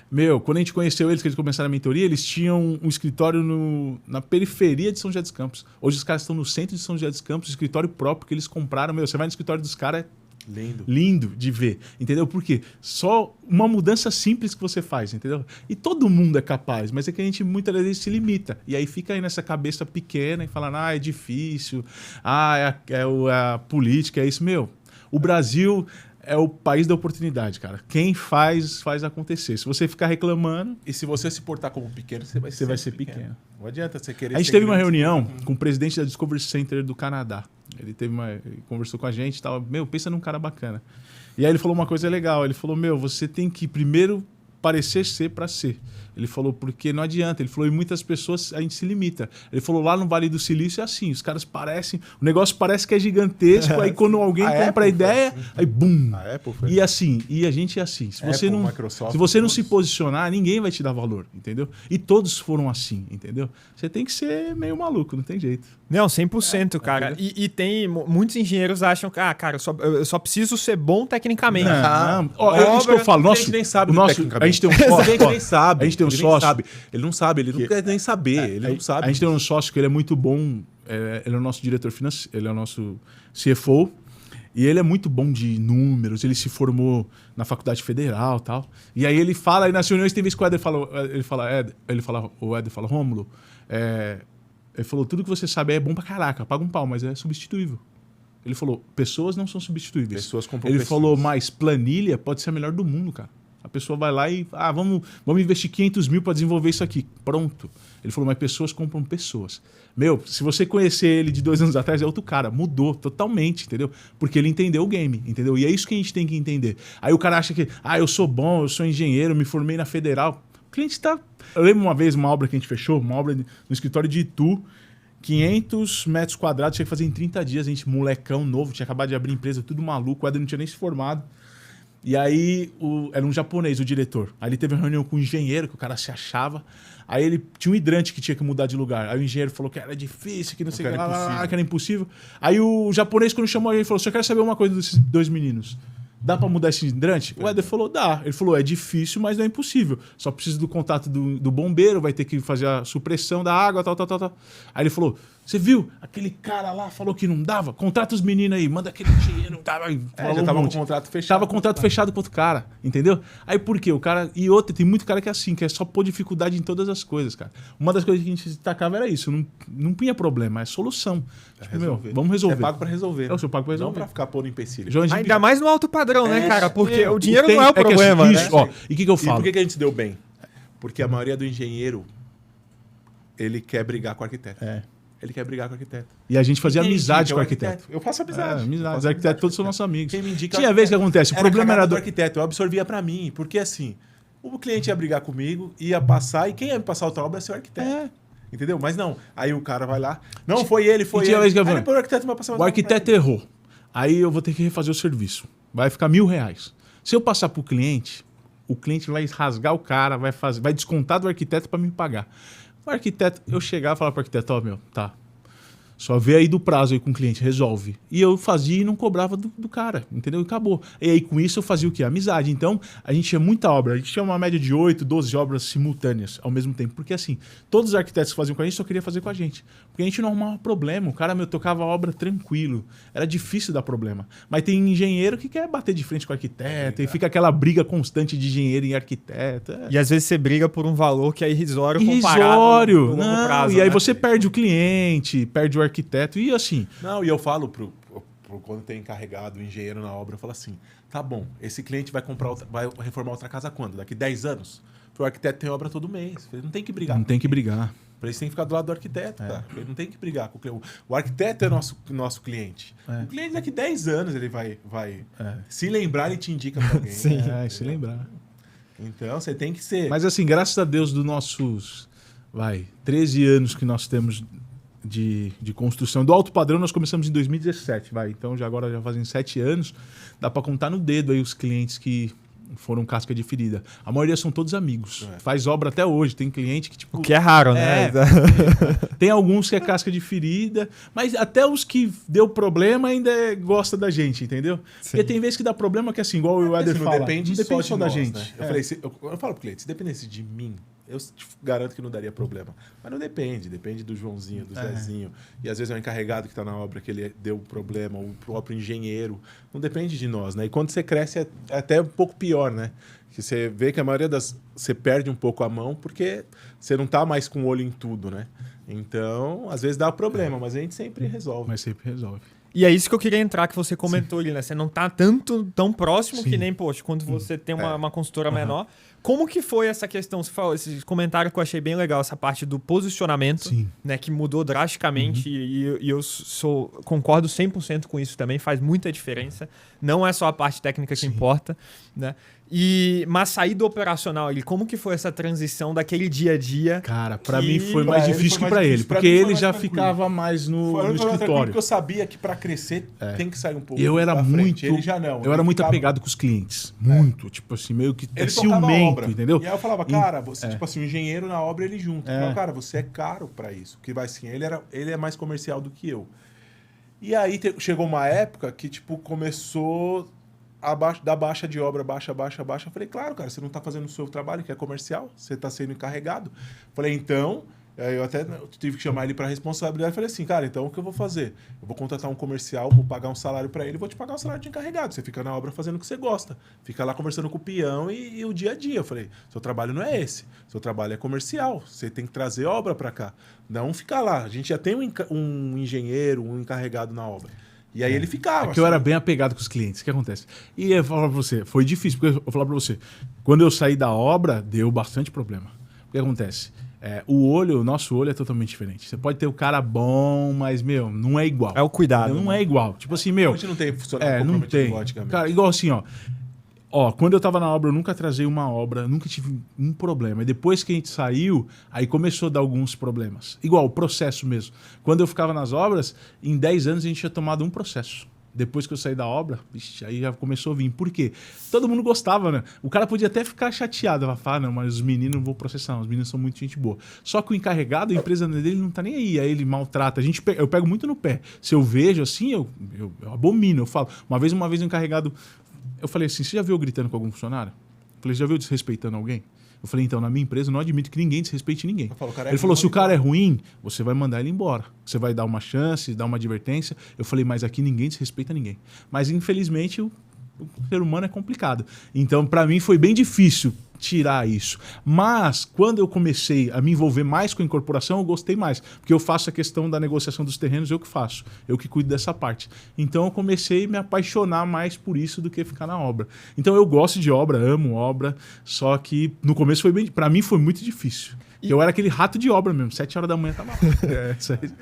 Speaker 3: Meu, quando a gente conheceu eles, que eles começaram a mentoria, eles tinham um escritório na periferia de São José dos Campos. Hoje os caras estão no centro de São José dos Campos, escritório próprio que eles compraram. Meu, você vai no escritório dos caras, é lindo de ver, entendeu? Por quê? Só uma mudança simples que você faz, entendeu? E todo mundo é capaz, mas é que a gente muitas vezes se limita. E aí fica aí nessa cabeça pequena e fala, é difícil, é a política, é isso. Meu, o Brasil é o país da oportunidade, cara. Quem faz acontecer. Se você ficar reclamando...
Speaker 1: E se você se portar como pequeno, você vai ser pequeno. Não adianta você querer...
Speaker 3: A gente teve uma reunião com o presidente da Discovery Center do Canadá. Ele conversou com a gente e tal. Meu, pensa num cara bacana. E aí ele falou uma coisa legal. Ele falou, meu, você tem que primeiro parecer ser para ser. Ele falou, porque não adianta. Ele falou, e muitas pessoas a gente se limita. Ele falou, lá no Vale do Silício é assim, os caras parecem... O negócio parece que é gigantesco, aí quando alguém compra a ideia, aí bum!
Speaker 1: A Apple foi.
Speaker 3: E assim, e a gente é assim. Se você não se posicionar, ninguém vai te dar valor, entendeu? E todos foram assim, entendeu? Você tem que ser meio maluco, não tem jeito.
Speaker 2: Não, 100%, cara. E tem... Muitos engenheiros acham que, cara, eu só preciso ser bom tecnicamente.
Speaker 3: Não. É isso que eu falo.
Speaker 1: A gente nem sabe
Speaker 3: tecnicamente. A gente tem um sócio.
Speaker 1: Nem sabe.
Speaker 3: A gente tem um sócio.
Speaker 1: Ele não sabe, ele não quer nem saber. Ele não sabe.
Speaker 3: A gente tem um sócio que ele é muito bom. Ele é o nosso diretor financeiro, ele é o nosso CFO. E ele é muito bom de números, ele se formou na faculdade federal e tal. E aí ele fala, aí nas reuniões tem vezes que o Éder fala, Rômulo, ele falou, tudo que você sabe é bom pra caraca, paga um pau, mas é substituível. Ele falou, pessoas não são substituíveis.
Speaker 1: Pessoas compram
Speaker 3: Ele
Speaker 1: pessoas.
Speaker 3: falou, mas planilha pode ser a melhor do mundo, cara. A pessoa vai lá e, vamos investir 500 mil para desenvolver isso aqui. Pronto. Ele falou, mas pessoas compram pessoas. Meu, se você conhecer ele de 2 anos atrás, é outro cara. Mudou totalmente, entendeu? Porque ele entendeu o game, entendeu? E é isso que a gente tem que entender. Aí o cara acha que, eu sou bom, eu sou engenheiro, me formei na Federal. O cliente tá... Eu lembro uma vez, uma obra que a gente fechou, uma obra no escritório de Itu, 500 metros quadrados, tinha que fazer em 30 dias. A gente, molecão novo, tinha acabado de abrir empresa, tudo maluco, o Éder não tinha nem se formado. E aí, era um japonês, o diretor. Aí ele teve uma reunião com um engenheiro, que o cara se achava. Aí ele tinha um hidrante que tinha que mudar de lugar. Aí o engenheiro falou que era difícil, que não sei o que, que era impossível. Aí o japonês, quando chamou ele, falou, só quero saber uma coisa desses 2 meninos. dá pra mudar esse hidrante? O Éder falou, dá. Ele falou, é difícil, mas não é impossível. Só precisa do contato do bombeiro, vai ter que fazer a supressão da água, tal. Aí ele falou, você viu? Aquele cara lá falou que não dava? Contrata os meninos aí, manda aquele dinheiro.
Speaker 1: Já tava com o contrato fechado.
Speaker 3: Tava contrato fechado com outro cara, entendeu? Aí por quê? O cara... E outra, tem muito cara que é assim, que é só pôr dificuldade em todas as coisas, cara. Uma das coisas que a gente destacava era isso. Não punha problema, é solução. Tipo, vamos resolver.
Speaker 1: É pago pra resolver.
Speaker 3: Eu sou pago pra resolver.
Speaker 1: Não pra ficar pondo empecilho.
Speaker 2: Ainda mais no alto padrão, né, cara? Porque o dinheiro não é o
Speaker 3: que
Speaker 2: problema,
Speaker 3: assim,
Speaker 2: né?
Speaker 3: isso, ó, e o que eu
Speaker 1: E
Speaker 3: falo?
Speaker 1: por que a gente se deu bem? Porque a maioria do engenheiro, ele quer brigar com o arquiteto. Ele quer brigar com o arquiteto.
Speaker 3: E a gente fazia
Speaker 1: Quem
Speaker 3: amizade
Speaker 1: indica
Speaker 3: com o
Speaker 1: o
Speaker 3: arquiteto.
Speaker 1: Eu faço amizade.
Speaker 3: Amizade. Os arquitetos todos são nossos amigos.
Speaker 1: Quem me indica
Speaker 3: Tinha vezes que acontece, o problema era
Speaker 1: do arquiteto, eu absorvia pra mim, porque assim, o cliente ia brigar comigo, ia passar, e quem ia me passar outra obra ia ser o arquiteto. Entendeu? Mas não. Aí o cara vai lá. Não, foi ele, foi
Speaker 3: tinha
Speaker 1: ele.
Speaker 3: vez que eu
Speaker 1: Aí
Speaker 3: falei,
Speaker 1: depois o arquiteto vai passar
Speaker 3: o arquiteto errou. Aí eu vou ter que refazer o serviço. Vai ficar R$1.000. Se eu passar pro cliente, o cliente vai rasgar o cara, vai descontar do arquiteto para me pagar. O arquiteto, eu chegava e falava pro arquiteto, ó, tá. Só vê aí do prazo aí com o cliente, resolve. E eu fazia e não cobrava do cara, entendeu? E acabou. E aí com isso eu fazia o quê? Amizade. Então a gente tinha muita obra. A gente tinha uma média de 8, 12 obras simultâneas ao mesmo tempo. Porque assim, todos os arquitetos que faziam com a gente só queriam fazer com a gente. Porque a gente não arrumava problema. O cara tocava a obra tranquilo. Era difícil dar problema. Mas tem engenheiro que quer bater de frente com o arquiteto. E fica aquela briga constante de engenheiro e arquiteto.
Speaker 2: E às vezes você briga por um valor que é irrisório comparado
Speaker 3: irrisório.
Speaker 2: no longo prazo.
Speaker 3: E aí
Speaker 2: né?
Speaker 3: você perde o cliente, perde o arquiteto e assim...
Speaker 1: Não, e eu falo quando tem encarregado, o engenheiro na obra, eu falo assim, tá bom, esse cliente vai reformar outra casa quando? Daqui 10 anos? Porque o arquiteto tem obra todo mês. Ele não tem que brigar.
Speaker 3: Não tem que brigar.
Speaker 1: Pra isso tem que ficar do lado do arquiteto, cara. Ele não tem que brigar com o cliente. O arquiteto é nosso cliente. O cliente daqui 10 anos ele vai se lembrar, ele te indica pra alguém.
Speaker 2: Sim.
Speaker 3: Se lembrar.
Speaker 1: Então você tem que ser...
Speaker 3: Mas assim, graças a Deus dos nossos 13 anos que nós temos de construção. Do alto padrão nós começamos em 2017, então agora já fazem 7 anos. Dá para contar no dedo aí os clientes que foram casca de ferida. A maioria são todos amigos. Faz obra até hoje. Tem cliente que tipo...
Speaker 2: O que é raro, né?
Speaker 3: Tem alguns que é casca de ferida, mas até os que deu problema ainda gosta da gente, entendeu?
Speaker 2: Sim.
Speaker 3: Porque tem vezes que dá problema que assim, igual o Éder
Speaker 1: Assim,
Speaker 3: fala,
Speaker 1: não depende só
Speaker 3: da
Speaker 1: nós,
Speaker 3: gente.
Speaker 1: Né? Eu falo pro cliente, se dependesse de mim, eu te garanto que não daria problema. Mas não depende do Joãozinho, do Zezinho. E às vezes é o encarregado que está na obra que ele deu problema, ou o próprio engenheiro. Não depende de nós, né? E quando você cresce é até um pouco pior, né? Que você vê que a maioria você perde um pouco a mão porque você não está mais com o olho em tudo, né? Então, às vezes dá problema, mas a gente sempre resolve.
Speaker 3: Mas sempre resolve.
Speaker 2: E é isso que eu queria entrar, que você comentou ali, né? Você não tá tão próximo que nem, poxa, quando você tem uma consultora menor. Como que foi essa questão? Você falou, esse comentário que eu achei bem legal, essa parte do posicionamento, né? Que mudou drasticamente e eu concordo 100% com isso também, faz muita diferença. Não é só a parte técnica que importa, né? Mas sair do operacional ali, como que foi essa transição daquele dia a dia?
Speaker 3: Cara, pra mim foi mais difícil que pra ele, porque ele já ficava mais no escritório.
Speaker 1: Porque eu sabia que pra crescer tem que sair um pouco.
Speaker 3: Eu era muito,
Speaker 1: ele já não.
Speaker 3: Eu era muito apegado com os clientes, muito, tipo assim, meio que
Speaker 1: ele
Speaker 3: ciumento, entendeu?
Speaker 1: E aí eu falava, cara, você, tipo assim, o engenheiro na obra ele junto. Eu falava, cara, você é caro pra isso. Que vai assim, ele é mais comercial do que eu. E aí chegou uma época que tipo começou da baixa de obra, baixa. Eu falei, claro, cara, você não tá fazendo o seu trabalho, que é comercial, você tá sendo encarregado. Falei, então, eu até tive que chamar ele para responsabilidade. Falei assim, cara, então o que eu vou fazer? Eu vou contratar um comercial, vou pagar um salário para ele, vou te pagar um salário de encarregado. Você fica na obra fazendo o que você gosta. Fica lá conversando com o peão e o dia a dia. Eu falei, seu trabalho não é esse. Seu trabalho é comercial. Você tem que trazer obra para cá. Não ficar lá. A gente já tem um engenheiro, um encarregado na obra. E aí ele ficava.
Speaker 3: Eu era bem apegado com os clientes. O que acontece? E eu falo pra você, foi difícil, porque eu falo pra você, quando eu saí da obra, deu bastante problema. O que acontece? O nosso olho é totalmente diferente. Você pode ter o cara bom, mas, não é igual.
Speaker 2: É o cuidado.
Speaker 3: Não é igual. Tipo assim,
Speaker 1: A gente não tem funcionário
Speaker 3: não tem.
Speaker 1: logicamente.
Speaker 3: Cara, igual assim, quando eu tava na obra, eu nunca trazei uma obra, nunca tive um problema. E depois que a gente saiu, aí começou a dar alguns problemas. Igual o processo mesmo. Quando eu ficava nas obras, em 10 anos a gente tinha tomado um processo. Depois que eu saí da obra, aí já começou a vir. Por quê? Todo mundo gostava, né? O cara podia até ficar chateado. Falar, não, mas os meninos não vou processar. Os meninos são muito gente boa. Só que o encarregado, a empresa dele não tá nem aí. Aí ele maltrata. Eu pego muito no pé. Se eu vejo assim, eu abomino. Eu falo. Uma vez o encarregado Eu falei assim, você já viu eu gritando com algum funcionário? Eu falei, já viu eu desrespeitando alguém? Eu falei, então, na minha empresa eu não admito que ninguém desrespeite ninguém. Ele falou, se o cara é ruim, você vai mandar ele embora. Você vai dar uma chance, dar uma advertência. Eu falei, mas aqui ninguém desrespeita ninguém. Mas, infelizmente, o ser humano é complicado. Então, para mim, foi bem difícil tirar isso. Mas, quando eu comecei a me envolver mais com a incorporação, eu gostei mais. Porque eu faço a questão da negociação dos terrenos, eu que faço. Eu que cuido dessa parte. Então, eu comecei a me apaixonar mais por isso do que ficar na obra. Então, eu gosto de obra, amo obra. Só que, no começo, foi bem... Para mim, foi muito difícil. Eu era aquele rato de obra mesmo. 7 horas da manhã tava lá.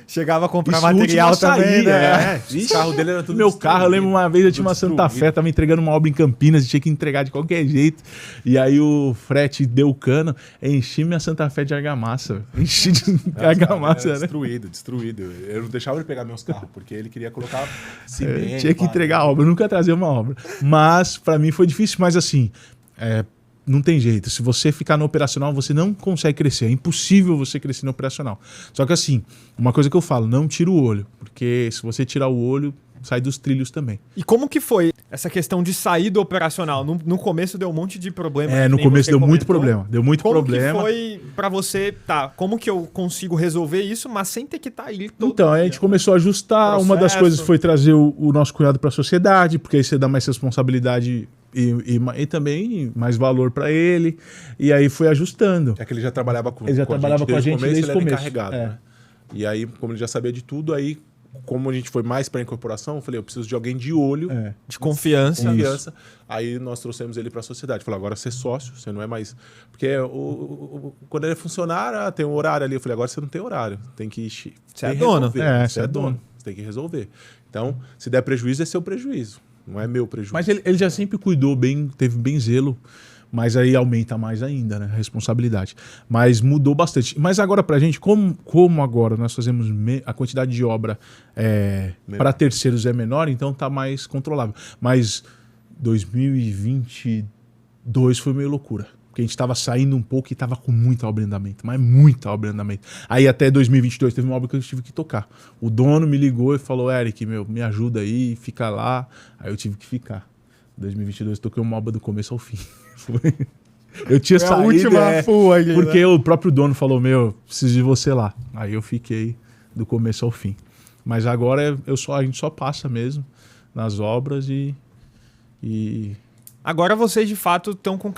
Speaker 2: Chegava a comprar
Speaker 3: Isso
Speaker 2: material também, né?
Speaker 3: O carro dele era tudo meu carro, eu lembro uma vez eu tinha uma Santa Fé, tava entregando uma obra em Campinas, tinha que entregar de qualquer jeito. E aí o frete deu o cano, enchi minha Santa Fé de argamassa. Enchi de argamassa, né?
Speaker 1: Destruído. Eu não deixava ele pegar meus carros, porque ele queria colocar cimento.
Speaker 3: Tinha que entregar a obra, eu nunca trazia uma obra. Mas pra mim foi difícil, mas assim, não tem jeito. Se você ficar no operacional, você não consegue crescer. É impossível você crescer no operacional. Só que assim, uma coisa que eu falo, não tira o olho. Porque se você tirar o olho, sai dos trilhos também.
Speaker 2: E como que foi essa questão de sair do operacional? No começo deu um monte de problema.
Speaker 3: No começo deu muito problema. Deu muito problema.
Speaker 2: Como que foi pra você, como que eu consigo resolver isso, mas sem ter que estar ali todo
Speaker 3: Então, a gente começou a ajustar.
Speaker 2: Processo.
Speaker 3: Uma das coisas foi trazer o nosso cunhado para a sociedade, porque aí você dá mais responsabilidade e também mais valor para ele. E aí foi ajustando.
Speaker 1: É que ele já trabalhava com,
Speaker 3: ele já trabalhava com a gente desde o começo.
Speaker 1: Ele era encarregado, né? E aí, como ele já sabia de tudo, aí, como a gente foi mais para a incorporação, eu falei, eu preciso de alguém de olho.
Speaker 2: De confiança.
Speaker 1: Aí nós trouxemos ele para a sociedade. Falei, agora você é sócio, você não é mais... Porque quando ele é funcionário, tem um horário ali. Eu falei, agora você não tem horário. Tem que...
Speaker 2: Você é dono.
Speaker 1: Você é dono. Você tem que resolver. Então, se der prejuízo, é seu prejuízo. Não é meu prejuízo.
Speaker 3: Mas ele já sempre cuidou bem, teve bem zelo. Mas aí aumenta mais ainda, né? A responsabilidade. Mas mudou bastante. Mas agora pra gente, como agora nós fazemos a quantidade de obra para terceiros é menor, então tá mais controlável. Mas 2022 foi meio loucura. Porque a gente estava saindo um pouco e estava com muita obra em andamento, mas muita obra em andamento. Aí até 2022 teve uma obra que eu tive que tocar. O dono me ligou e falou, Eric, me ajuda aí, fica lá. Aí eu tive que ficar. 2022 toquei uma obra do começo ao fim. Eu tinha saído,
Speaker 2: a última full aqui,
Speaker 3: porque
Speaker 2: né?
Speaker 3: O próprio dono falou, preciso de você lá. Aí eu fiquei do começo ao fim. Mas agora a gente só passa mesmo nas obras e...
Speaker 2: Agora vocês, de fato, estão com...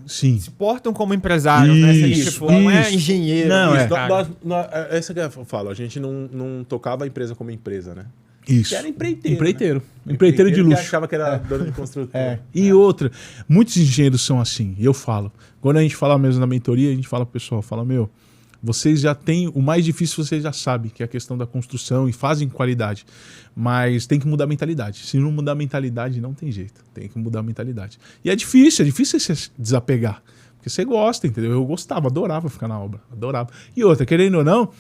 Speaker 3: Sim.
Speaker 2: Se portam como empresários, né? Se a gente for, não é engenheiro.
Speaker 3: Não,
Speaker 1: essa que eu falo, a gente não tocava a empresa como empresa, né?
Speaker 3: Isso.
Speaker 1: Que era empreiteiro.
Speaker 3: Empreiteiro. Né? Empreiteiro de luxo.
Speaker 1: Que achava que era dono de construtor.
Speaker 3: E outra, muitos engenheiros são assim, e eu falo. Quando a gente fala mesmo na mentoria, a gente fala pro pessoal, vocês já têm, o mais difícil vocês já sabem, que é a questão da construção e fazem qualidade. Mas tem que mudar a mentalidade. Se não mudar a mentalidade, não tem jeito. Tem que mudar a mentalidade. E é difícil você desapegar. Porque você gosta, entendeu? Eu gostava, adorava ficar na obra. Adorava. E outra, querendo ou não,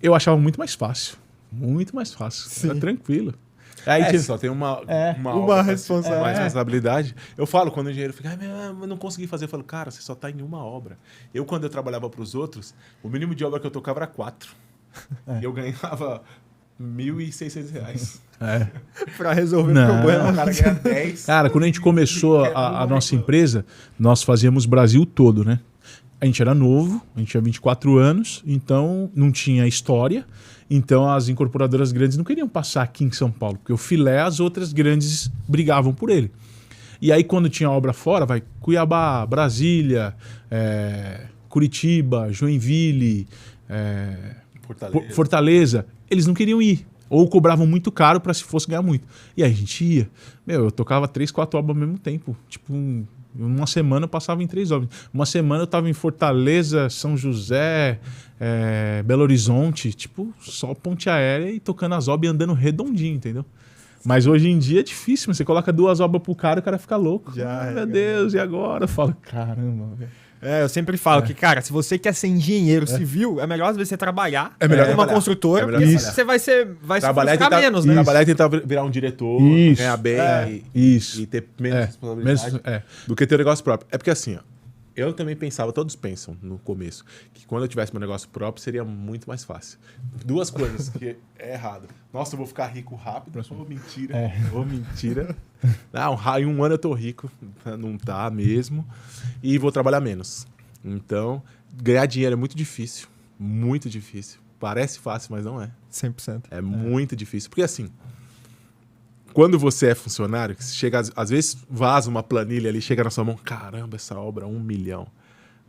Speaker 3: eu achava muito mais fácil. Muito mais fácil.
Speaker 2: Sim.
Speaker 3: Era tranquilo.
Speaker 1: Aí só tem uma responsabilidade. Eu falo, quando o engenheiro fica, eu não consegui fazer, eu falo, cara, você só tá em uma obra. Quando eu trabalhava para os outros, o mínimo de obra que eu tocava era 4. E eu ganhava R$1.600.
Speaker 2: Para resolver o problema.
Speaker 1: O cara ganha 10.
Speaker 3: Cara, quando a gente começou a nossa empresa, nós fazíamos Brasil todo, né? A gente era novo, a gente tinha 24 anos, então não tinha história. Então as incorporadoras grandes não queriam passar aqui em São Paulo, porque o filé, as outras grandes brigavam por ele. E aí quando tinha obra fora, Cuiabá, Brasília, Curitiba, Joinville, Fortaleza, eles não queriam ir. Ou cobravam muito caro para se fosse ganhar muito. E aí a gente ia. Eu tocava 3, 4 obras ao mesmo tempo. Tipo, uma semana eu passava em 3 obras. Uma semana eu estava em Fortaleza, São José, Belo Horizonte, tipo, só ponte aérea e tocando as obras e andando redondinho, entendeu? Mas hoje em dia é difícil, você coloca 2 obras pro cara, o cara fica louco. Meu Deus, e agora? Eu falo, caramba, velho.
Speaker 2: Eu sempre falo que, cara, se você quer ser engenheiro civil, é melhor às vezes você trabalhar
Speaker 1: em
Speaker 2: uma construtora, porque você vai se frustrar menos, né?
Speaker 1: Trabalhar e tentar virar um diretor, ganhar bem e ter menos responsabilidade do que ter um negócio próprio. É porque assim, Eu também pensava, todos pensam no começo, que quando eu tivesse meu negócio próprio seria muito mais fácil. Duas coisas que é errado. Nossa, eu vou ficar rico rápido. Mentira. Mentira. Não, em um ano eu tô rico. Não tá mesmo. E vou trabalhar menos. Então, ganhar dinheiro é muito difícil. Muito difícil. Parece fácil, mas não é.
Speaker 2: 100%.
Speaker 1: É muito difícil. Porque assim, quando você é funcionário, chega, às vezes vaza uma planilha ali, chega na sua mão, caramba, essa obra, 1 milhão.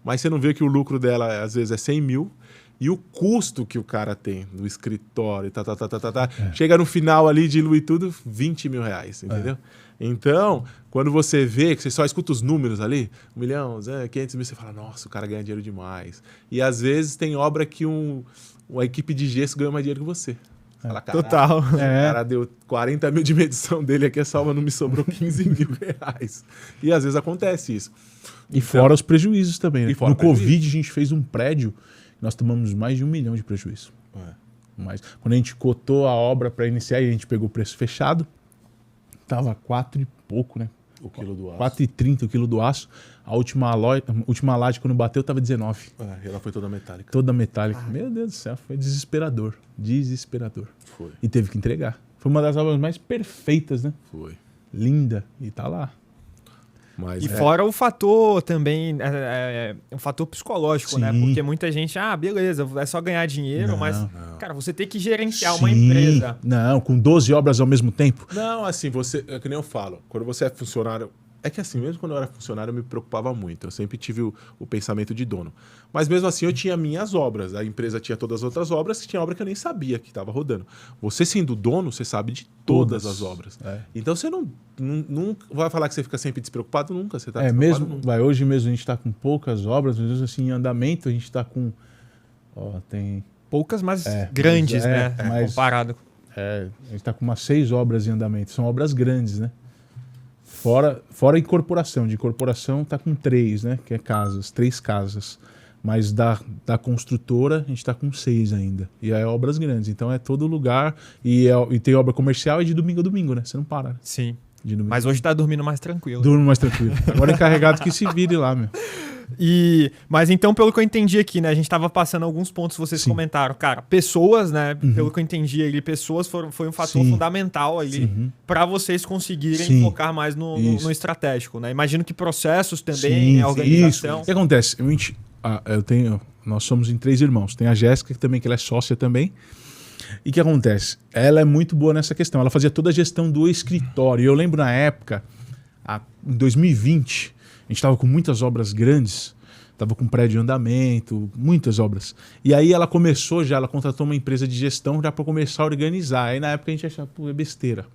Speaker 1: Mas você não vê que o lucro dela, às vezes, é 100 mil. E o custo que o cara tem no escritório, chega no final ali, dilui tudo, 20 mil reais, entendeu? Então, quando você vê que você só escuta os números ali, 1 milhão, 500 mil, você fala, nossa, o cara ganha dinheiro demais. E às vezes tem obra que uma equipe de gesso ganha mais dinheiro que você. Fala,
Speaker 2: Total.
Speaker 1: O cara deu 40 mil de medição dele aqui, essa obra não me sobrou 15 mil reais. E às vezes acontece isso.
Speaker 3: E fora os prejuízos também, né?
Speaker 1: E fora
Speaker 3: no
Speaker 1: o prejuízo.
Speaker 3: Covid, a gente fez um prédio, nós tomamos mais de 1 milhão de prejuízo. Mas quando a gente cotou a obra para iniciar e a gente pegou o preço fechado, tava 4 e pouco, né?
Speaker 1: O quilo do aço.
Speaker 3: 4,30 o quilo do aço. A última laje, quando bateu, tava 19.
Speaker 1: Ela foi toda metálica.
Speaker 3: Toda metálica. Meu Deus do céu, foi desesperador. Desesperador.
Speaker 1: Foi.
Speaker 3: E teve que entregar. Foi uma das obras mais perfeitas, né?
Speaker 1: Foi.
Speaker 3: Linda. E tá lá.
Speaker 1: Mas
Speaker 2: E fora o fator também, um fator psicológico, né?
Speaker 3: Sim.
Speaker 2: Porque muita gente, beleza, é só ganhar dinheiro,
Speaker 3: Não,
Speaker 2: mas, cara, você tem que gerenciar uma
Speaker 3: Sim.
Speaker 2: empresa.
Speaker 3: Não, com 12 obras ao mesmo tempo.
Speaker 1: Não, assim, é que nem eu falo. Quando você é funcionário... É que assim, mesmo quando eu era funcionário, eu me preocupava muito. Eu sempre tive o pensamento de dono. Mas mesmo assim, eu tinha minhas obras. A empresa tinha todas as outras obras, que tinha obra que eu nem sabia que estava rodando. Você sendo dono, você sabe de todas as obras. Então você não vai falar que você fica sempre despreocupado, nunca. Você tá despreocupado
Speaker 3: Mesmo,
Speaker 1: nunca.
Speaker 3: hoje mesmo a gente está com poucas obras, mas assim, em andamento a gente está com... tem...
Speaker 2: Poucas, mas grandes, né?
Speaker 3: mas-
Speaker 2: Comparado.
Speaker 3: a gente está com umas 6 obras em andamento. São obras grandes, né? Fora incorporação. De incorporação está com 3, né? Que é 3 casas. Mas da construtora a gente está com 6 ainda. E é obras grandes. Então é todo lugar. E tem obra comercial e de domingo a domingo, né? Você não para. Né?
Speaker 2: Sim.
Speaker 3: De domingo.
Speaker 2: Mas hoje tá dormindo mais tranquilo.
Speaker 3: Durmo mais tranquilo. Agora encarregado que se vire lá, meu.
Speaker 2: Mas então, pelo que eu entendi aqui, né? A gente tava passando alguns pontos, vocês
Speaker 3: Sim.
Speaker 2: comentaram. Cara, pessoas, né? Pelo que eu entendi ali, pessoas foi um fator
Speaker 3: Sim.
Speaker 2: fundamental ali para vocês conseguirem
Speaker 3: Sim.
Speaker 2: focar mais no estratégico, né? Imagino que processos também,
Speaker 3: Sim,
Speaker 2: organização.
Speaker 3: isso. O que acontece? Nós somos em 3 irmãos. Tem a Jéssica, que ela é sócia também. E o que acontece? Ela é muito boa nessa questão. Ela fazia toda a gestão do escritório. E eu lembro na época, em 2020, a gente estava com muitas obras grandes. Estava com prédio em andamento, muitas obras. E aí ela contratou uma empresa de gestão já para começar a organizar. Aí na época a gente achava, é besteira.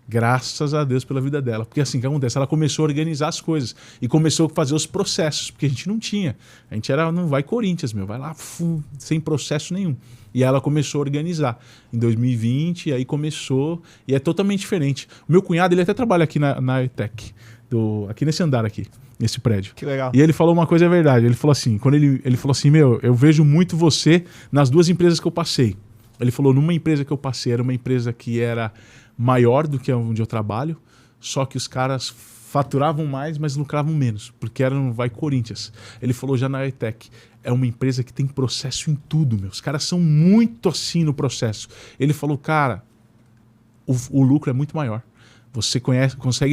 Speaker 3: Graças a Deus pela vida dela. Porque assim, o que acontece? Ela começou a organizar as coisas e começou a fazer os processos, porque a gente não tinha. A gente não vai Corinthians, vai lá sem processo nenhum. E ela começou a organizar. Em 2020, aí começou, e é totalmente diferente. O meu cunhado, ele até trabalha aqui na ETEC, aqui nesse andar aqui, nesse prédio.
Speaker 2: Que legal.
Speaker 3: E ele falou uma coisa verdade. Ele falou assim, ele falou assim, eu vejo muito você nas 2 empresas que eu passei. Ele falou, numa empresa que eu passei, era uma empresa que era maior do que onde eu trabalho, só que os caras faturavam mais, mas lucravam menos, porque era no Vai Corinthians. Ele falou já na ETEC, é uma empresa que tem processo em tudo, Os caras são muito assim no processo. Ele falou, cara, o lucro é muito maior. Você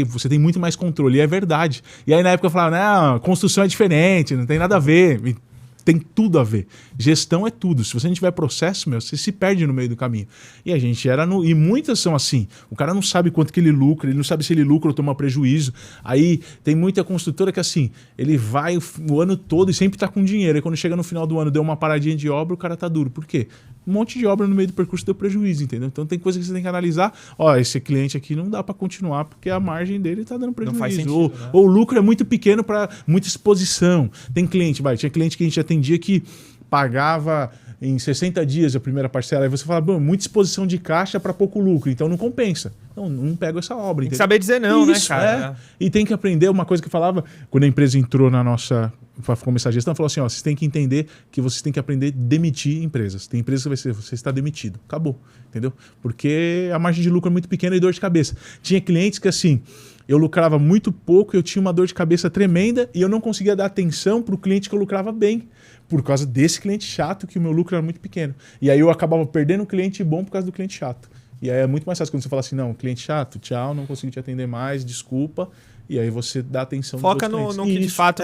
Speaker 3: você tem muito mais controle, e é verdade. E aí na época eu falava, não, construção é diferente, não tem nada a ver. Tem tudo a ver. Gestão é tudo. Se você não tiver processo, você se perde no meio do caminho. E a gente e muitas são assim. O cara não sabe quanto que ele lucra, ele não sabe se ele lucra ou toma prejuízo. Aí tem muita construtora que assim, ele vai o ano todo e sempre tá com dinheiro. Aí quando chega no final do ano, deu uma paradinha de obra, o cara tá duro. Por quê? Um monte de obra no meio do percurso deu prejuízo, entendeu? Então tem coisa que você tem que analisar. Esse cliente aqui não dá para continuar porque a margem dele tá dando prejuízo.
Speaker 2: Não faz sentido, né?
Speaker 3: Ou o lucro é muito pequeno para muita exposição. Tinha cliente que a gente atendia que pagava em 60 dias a primeira parcela. Aí você fala, muita exposição de caixa para pouco lucro, então não compensa. não pego essa obra.
Speaker 2: Tem que
Speaker 3: entendeu?
Speaker 2: saber dizer não,
Speaker 3: Isso,
Speaker 2: né, cara?
Speaker 3: E tem que aprender uma coisa que eu falava quando a empresa entrou na nossa... para começar a gestão, falou assim, ó, vocês têm que entender que vocês têm que aprender a demitir empresas. Tem empresas que vai ser, você está demitido. Acabou, entendeu? Porque a margem de lucro é muito pequena e dor de cabeça. Tinha clientes que assim, eu lucrava muito pouco, eu tinha uma dor de cabeça tremenda e eu não conseguia dar atenção para o cliente que eu lucrava bem. Por causa desse cliente chato, que o meu lucro era muito pequeno. E aí eu acabava perdendo um cliente bom por causa do cliente chato. E aí é muito mais fácil quando você fala assim, não, cliente chato, tchau, não consigo te atender mais, desculpa. E aí você dá atenção
Speaker 2: Foca
Speaker 3: nos outros
Speaker 2: no que de
Speaker 3: Isso,
Speaker 2: fato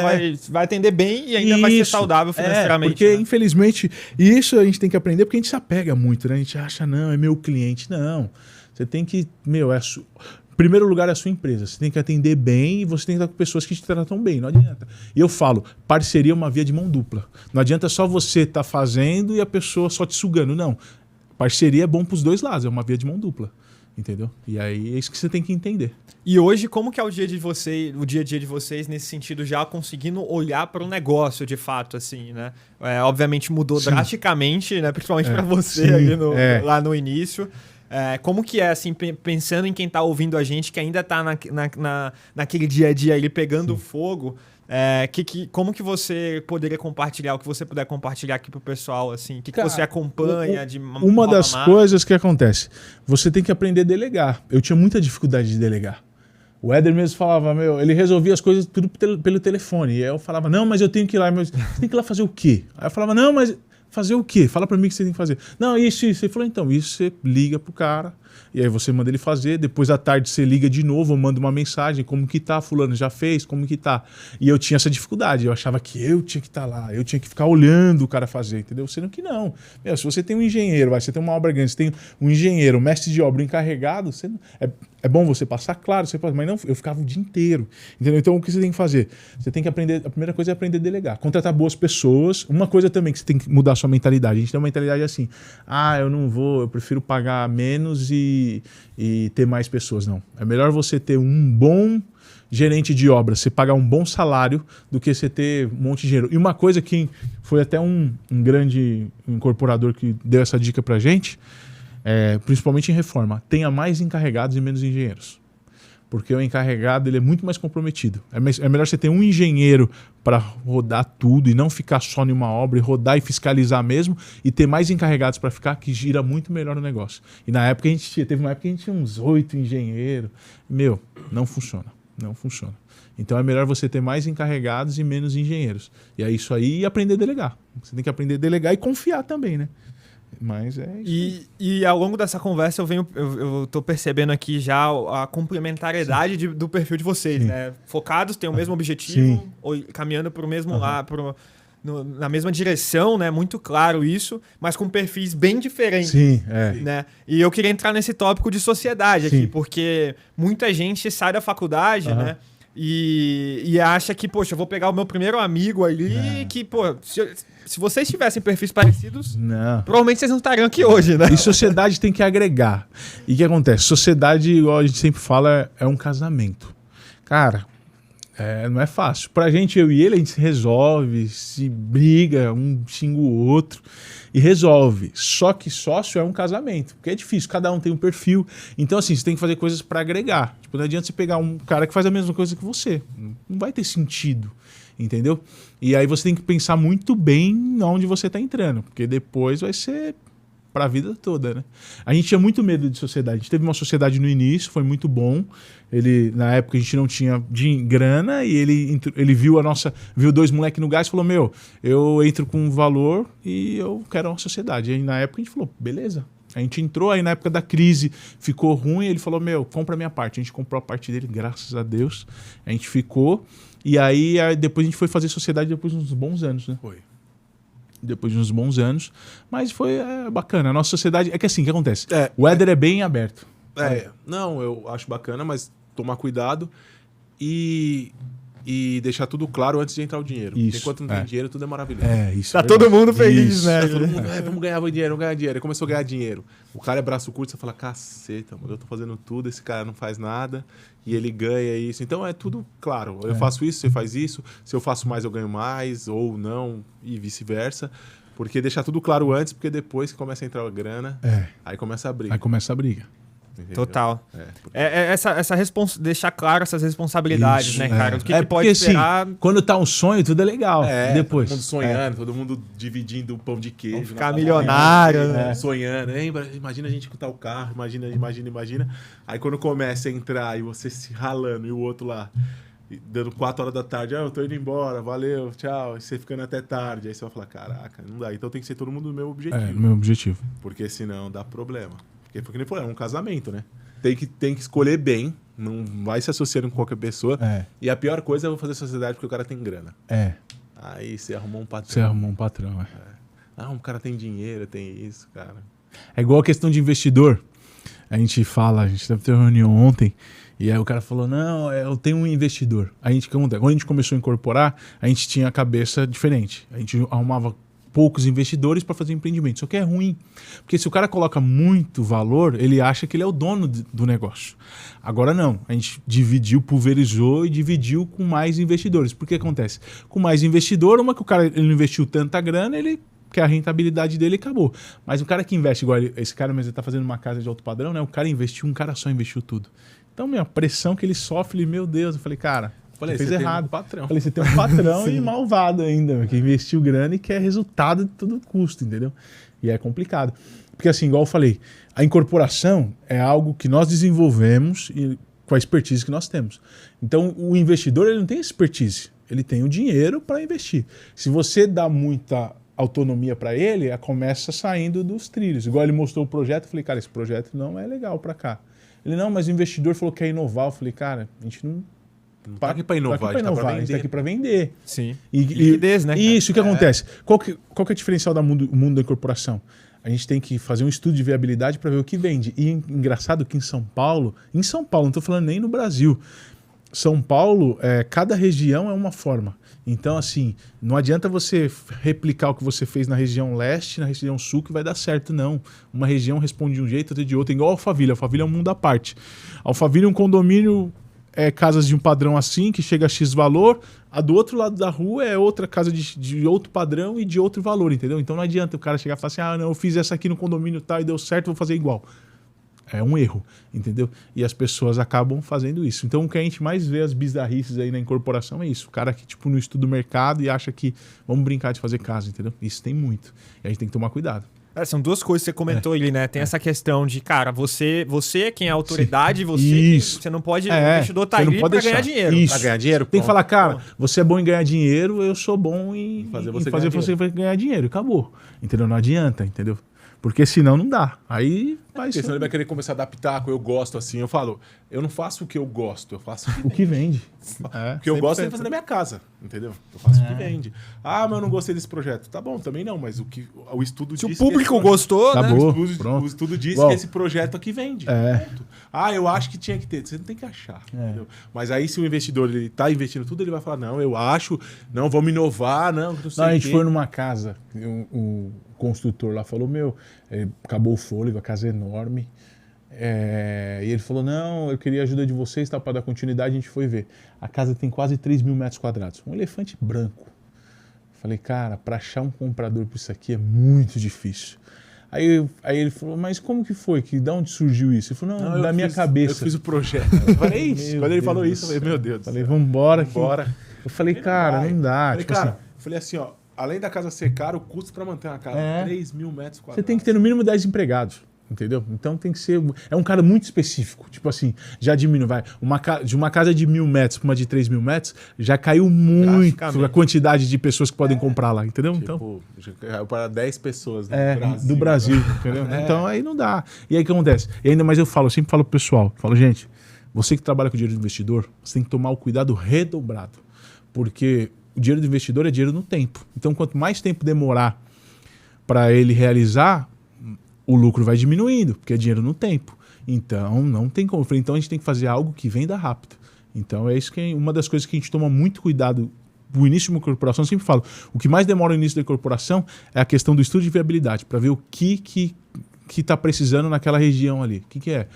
Speaker 2: vai atender bem e ainda vai ser saudável financeiramente.
Speaker 3: Porque,
Speaker 2: né?
Speaker 3: infelizmente, isso a gente tem que aprender porque a gente se apega muito, né? A gente acha, não, é meu cliente. Não. Você tem que, em primeiro lugar é a sua empresa. Você tem que atender bem e você tem que estar com pessoas que te tratam bem. Não adianta. E eu falo, parceria é uma via de mão dupla. Não adianta só você estar fazendo e a pessoa só te sugando. Não. Parceria é bom para os dois lados. É uma via de mão dupla. Entendeu? E aí é isso que você tem que entender.
Speaker 2: E hoje, como que é o dia a dia de vocês nesse sentido, já conseguindo olhar para o negócio de fato, assim, né? Obviamente mudou drasticamente, né? Principalmente para você ali lá no início. Como que é, assim, pensando em quem está ouvindo a gente, que ainda está naquele dia a dia ali pegando fogo, como que você poderia compartilhar, o que você puder compartilhar aqui pro pessoal, assim, o que você acompanha de
Speaker 3: uma das coisas que acontece, você tem que aprender a delegar. Eu tinha muita dificuldade de delegar. O Éder mesmo falava, ele resolvia as coisas tudo pelo telefone. E aí eu falava, não, mas eu tenho que ir lá. Mas você tem que ir lá fazer o quê? Aí eu falava, não, mas fazer o quê? Fala pra mim o que você tem que fazer. Não, isso. Ele falou, então, isso você liga pro cara. E aí você manda ele fazer, depois à tarde você liga de novo, ou manda uma mensagem, como que tá, fulano já fez, como que tá. E eu tinha essa dificuldade, eu achava que eu tinha que estar lá, eu tinha que ficar olhando o cara fazer, entendeu? Sendo que não. Se você tem um engenheiro, você tem uma obra grande, você tem um engenheiro, um mestre de obra encarregado, é bom você passar, claro, você pode, mas não, eu ficava o dia inteiro, entendeu? Então o que você tem que fazer? Você tem que aprender, a primeira coisa é aprender a delegar, contratar boas pessoas. Uma coisa também que você tem que mudar a sua mentalidade, a gente tem uma mentalidade assim, eu prefiro pagar menos e ter mais pessoas. Não. É melhor você ter um bom gerente de obra, você pagar um bom salário, do que você ter um monte de dinheiro. E uma coisa que foi até um grande incorporador que deu essa dica pra gente, principalmente em reforma, tenha mais encarregados e menos engenheiros. Porque o encarregado ele é muito mais comprometido. É melhor você ter um engenheiro para rodar tudo e não ficar só em uma obra e rodar e fiscalizar mesmo, e ter mais encarregados para ficar, que gira muito melhor o negócio. E na época teve uma época que a gente tinha uns 8 engenheiros. Não funciona. Não funciona. Então é melhor você ter mais encarregados e menos engenheiros. E é isso aí, e aprender a delegar. Você tem que aprender a delegar e confiar também, né? Mas é isso.
Speaker 2: E ao longo dessa conversa eu tô percebendo aqui já a complementariedade do perfil de vocês, né? Focados, têm o mesmo objetivo, caminhando para o mesmo lado, na mesma direção, né? Muito claro isso, mas com perfis bem diferentes.
Speaker 3: Sim,
Speaker 2: né? E eu queria entrar nesse tópico de sociedade aqui, porque muita gente sai da faculdade, né? E acha que, poxa, eu vou pegar o meu primeiro amigo ali, que, pô, se vocês tivessem perfis parecidos, provavelmente vocês não estariam aqui hoje, né?
Speaker 3: E sociedade tem que agregar. E o que acontece? Sociedade, igual a gente sempre fala, é um casamento. Cara, não é fácil. Pra gente, eu e ele, a gente se resolve, se briga, um xinga o outro e resolve. Só que sócio é um casamento, porque é difícil, cada um tem um perfil. Então, assim, você tem que fazer coisas pra agregar. Tipo, não adianta você pegar um cara que faz a mesma coisa que você. Não vai ter sentido, entendeu? E aí você tem que pensar muito bem onde você tá entrando, porque depois vai ser para a vida toda, né? A gente tinha muito medo de sociedade. A gente teve uma sociedade no início, foi muito bom. Na época a gente não tinha grana e ele viu 2 moleques no gás e falou, eu entro com um valor e eu quero uma sociedade. E aí, na época a gente falou, beleza. A gente entrou, aí na época da crise ficou ruim, ele falou, compra a minha parte. A gente comprou a parte dele, graças a Deus. A gente ficou, e aí depois a gente foi fazer sociedade depois de uns bons anos, né?
Speaker 1: Foi.
Speaker 3: Depois de uns bons anos, mas foi bacana. A nossa sociedade, que assim, o que acontece? O Éder é bem aberto.
Speaker 1: Não, eu acho bacana, mas tomar cuidado e deixar tudo claro antes de entrar o dinheiro.
Speaker 3: Isso,
Speaker 1: enquanto não tem dinheiro, tudo é maravilhoso.
Speaker 3: Isso.
Speaker 2: Tá todo mundo feliz,
Speaker 3: Isso.
Speaker 2: né?
Speaker 1: Tá todo mundo, vamos ganhar dinheiro, vamos ganhar dinheiro. Aí começou a ganhar dinheiro. O cara é braço curto, você fala, caceta, mano, eu tô fazendo tudo, esse cara não faz nada e ele ganha isso. Então é tudo claro. Eu faço isso, você faz isso. Se eu faço mais, eu ganho mais, ou não, e vice-versa. Porque deixar tudo claro antes, porque depois que começa a entrar a grana, aí começa a briga.
Speaker 3: Aí começa a briga.
Speaker 1: entendeu?
Speaker 2: Total.
Speaker 1: Porque...
Speaker 2: Deixar claro essas responsabilidades,
Speaker 3: Isso,
Speaker 2: né, cara? Do que pode
Speaker 3: porque,
Speaker 2: esperar.
Speaker 3: assim, quando tá um sonho, tudo é legal. Depois.
Speaker 1: Todo mundo sonhando, todo mundo dividindo o pão de queijo.
Speaker 2: Vamos ficar milionário, né?
Speaker 1: Sonhando. Imagina a gente escutar o carro, imagina. Aí quando começa a entrar e você se ralando e o outro lá, dando 4 horas da tarde, eu tô indo embora, valeu, tchau. E você ficando até tarde. Aí você vai falar, caraca, não dá. Então tem que ser todo mundo no mesmo objetivo.
Speaker 3: No meu objetivo.
Speaker 1: Porque senão dá problema. Porque nem falou, é um casamento, né? Tem que escolher bem, não vai se associando com qualquer pessoa. E a pior coisa é eu fazer sociedade porque o cara tem grana. Aí você arrumou um patrão. Um cara tem dinheiro, tem isso, cara.
Speaker 3: É igual a questão de investidor. A gente deve ter uma reunião ontem, e aí o cara falou, não, eu tenho um investidor. Quando a gente começou a incorporar, a gente tinha a cabeça diferente. A gente arrumava poucos investidores para fazer empreendimento. Só que é ruim, porque se o cara coloca muito valor, ele acha que ele é o dono do negócio. Agora não, a gente pulverizou e dividiu com mais investidores. Por que acontece? Com mais investidor, que o cara ele não investiu tanta grana, que a rentabilidade dele acabou. Mas o cara que investe, igual esse cara, mas ele tá fazendo uma casa de alto padrão, né? O cara investiu, um cara só investiu tudo. Então, a pressão que ele sofre, meu Deus, eu falei, cara, você fez errado. Falei, você tem um patrão e malvado ainda, que investiu grana e quer resultado de todo custo, entendeu? E é complicado. Porque assim, igual eu falei, a incorporação é algo que nós desenvolvemos e com a expertise que nós temos. Então, o investidor ele não tem expertise, ele tem o dinheiro para investir. Se você dá muita autonomia para ele, começa saindo dos trilhos. Igual ele mostrou o projeto, eu falei, cara, esse projeto não é legal para cá. Ele, não, mas o investidor falou que quer inovar. Eu falei, cara, a gente não tá aqui para inovar, a gente tá aqui para vender.
Speaker 2: Sim. Liquidez, né?
Speaker 3: Isso, o que acontece? Qual que é o diferencial do mundo da incorporação? A gente tem que fazer um estudo de viabilidade para ver o que vende. E engraçado que em São Paulo, não estou falando nem no Brasil, São Paulo, cada região é uma forma. Então, assim, não adianta você replicar o que você fez na região leste, na região sul, que vai dar certo, não. Uma região responde de um jeito, outra de outro. Igual a Alphaville. A Alphaville é um mundo à parte. A Alphaville é um condomínio, casas de um padrão assim, que chega a X valor. A do outro lado da rua é outra casa de outro padrão e de outro valor, entendeu? Então não adianta o cara chegar e falar assim, não, eu fiz essa aqui no condomínio tal e deu certo, vou fazer igual. É um erro, entendeu? E as pessoas acabam fazendo isso. Então, o que a gente mais vê as bizarrices aí na incorporação é isso. O cara que, não estuda o mercado e acha que vamos brincar de fazer casa, entendeu? Isso tem muito. E a gente tem que tomar cuidado.
Speaker 2: São duas coisas que você comentou ali, né? Tem essa questão de, cara, você é quem é a autoridade, você não pode... O investidor tá ali pra ganhar dinheiro.
Speaker 3: Isso. Pra ganhar dinheiro, tem que falar, cara, você é bom em ganhar dinheiro, eu sou bom em fazer você ganhar dinheiro. Acabou. Entendeu? Não adianta, entendeu? Porque senão não dá. Aí vai
Speaker 1: senão ele vai querer começar a dar pitaco, eu gosto assim. Eu falo, eu não faço o que eu gosto, eu faço
Speaker 3: o que vende.
Speaker 1: O que eu gosto é fazer na minha casa, entendeu? Eu faço o que vende. Mas eu não gostei desse projeto. Tá bom, também não, mas o estudo diz...
Speaker 2: Se o público gostou,
Speaker 3: né?
Speaker 1: O estudo diz que esse projeto aqui vende. Ponto. Eu acho que tinha que ter. Você não tem que achar. Entendeu? Mas aí se o investidor ele tá investindo tudo, ele vai falar, não, eu acho, não, vamos inovar, não sei
Speaker 3: a gente foi numa casa, o construtor lá falou, acabou o fôlego, a casa é enorme. E ele falou, não, eu queria a ajuda de vocês, para dar continuidade, a gente foi ver. A casa tem quase 3 mil metros quadrados. Um elefante branco. Falei, cara, para achar um comprador por isso aqui é muito difícil. Aí ele falou, mas como que foi? De onde surgiu isso? Ele falou, não da minha cabeça.
Speaker 1: Eu fiz o projeto. Eu falei, isso. Quando ele falou isso, eu falei, meu Deus.
Speaker 3: Falei, vambora. Eu falei, cara, não dá.
Speaker 1: Eu falei assim, ó, além da casa ser cara, o custo para manter uma casa 3 mil metros quadrados.
Speaker 3: Você tem que ter no mínimo 10 empregados. Entendeu? Então tem que ser... É um cara muito específico. Tipo assim, já diminui. De uma casa de 1.000 metros para uma de 3 mil metros, já caiu muito a quantidade de pessoas que podem comprar lá. Entendeu? Então,
Speaker 1: já caiu para 10 pessoas
Speaker 3: do Brasil. Entendeu? Então aí não dá. E aí o que acontece? E ainda mais eu sempre falo pro pessoal. Falo, gente, você que trabalha com dinheiro do investidor, você tem que tomar o cuidado redobrado. Porque o dinheiro do investidor é dinheiro no tempo. Então quanto mais tempo demorar para ele realizar, o lucro vai diminuindo, porque é dinheiro no tempo. Então, não tem como. Então, a gente tem que fazer algo que venda rápido. Então, é isso que é uma das coisas que a gente toma muito cuidado no início de uma corporação. Eu sempre falo, o que mais demora no início da corporação é a questão do estudo de viabilidade, para ver o que está precisando naquela região ali. O que é?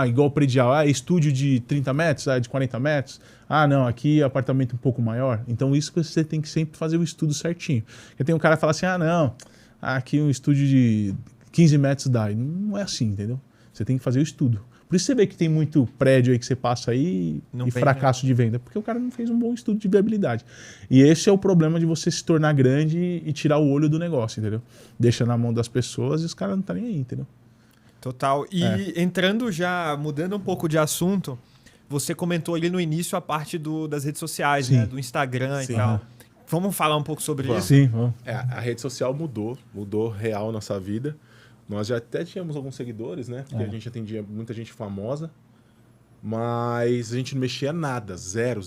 Speaker 3: Igual predial. Estúdio de 30 metros, de 40 metros. Não, aqui é apartamento um pouco maior. Então, isso que você tem que sempre fazer o estudo certinho. Porque tem um cara que fala assim, não, aqui um estúdio de 15 metros dá. Não é assim, entendeu? Você tem que fazer o estudo. Por isso você vê que tem muito prédio aí que você passa aí
Speaker 2: Não
Speaker 3: e
Speaker 2: vende,
Speaker 3: fracasso de venda, porque o cara não fez um bom estudo de viabilidade. E esse é o problema de você se tornar grande e tirar o olho do negócio, entendeu? Deixa na mão das pessoas e os caras não estão nem aí, entendeu?
Speaker 2: Total. E entrando já, mudando um pouco de assunto, você comentou ali no início a parte das redes sociais,
Speaker 3: Sim.
Speaker 2: né? Do Instagram
Speaker 1: Sim.
Speaker 2: e tal. Vamos falar um pouco sobre isso?
Speaker 3: Sim, vamos.
Speaker 1: A rede social mudou real nossa vida. Nós já até tínhamos alguns seguidores, né? Porque a gente atendia muita gente famosa, mas a gente não mexia nada, zero,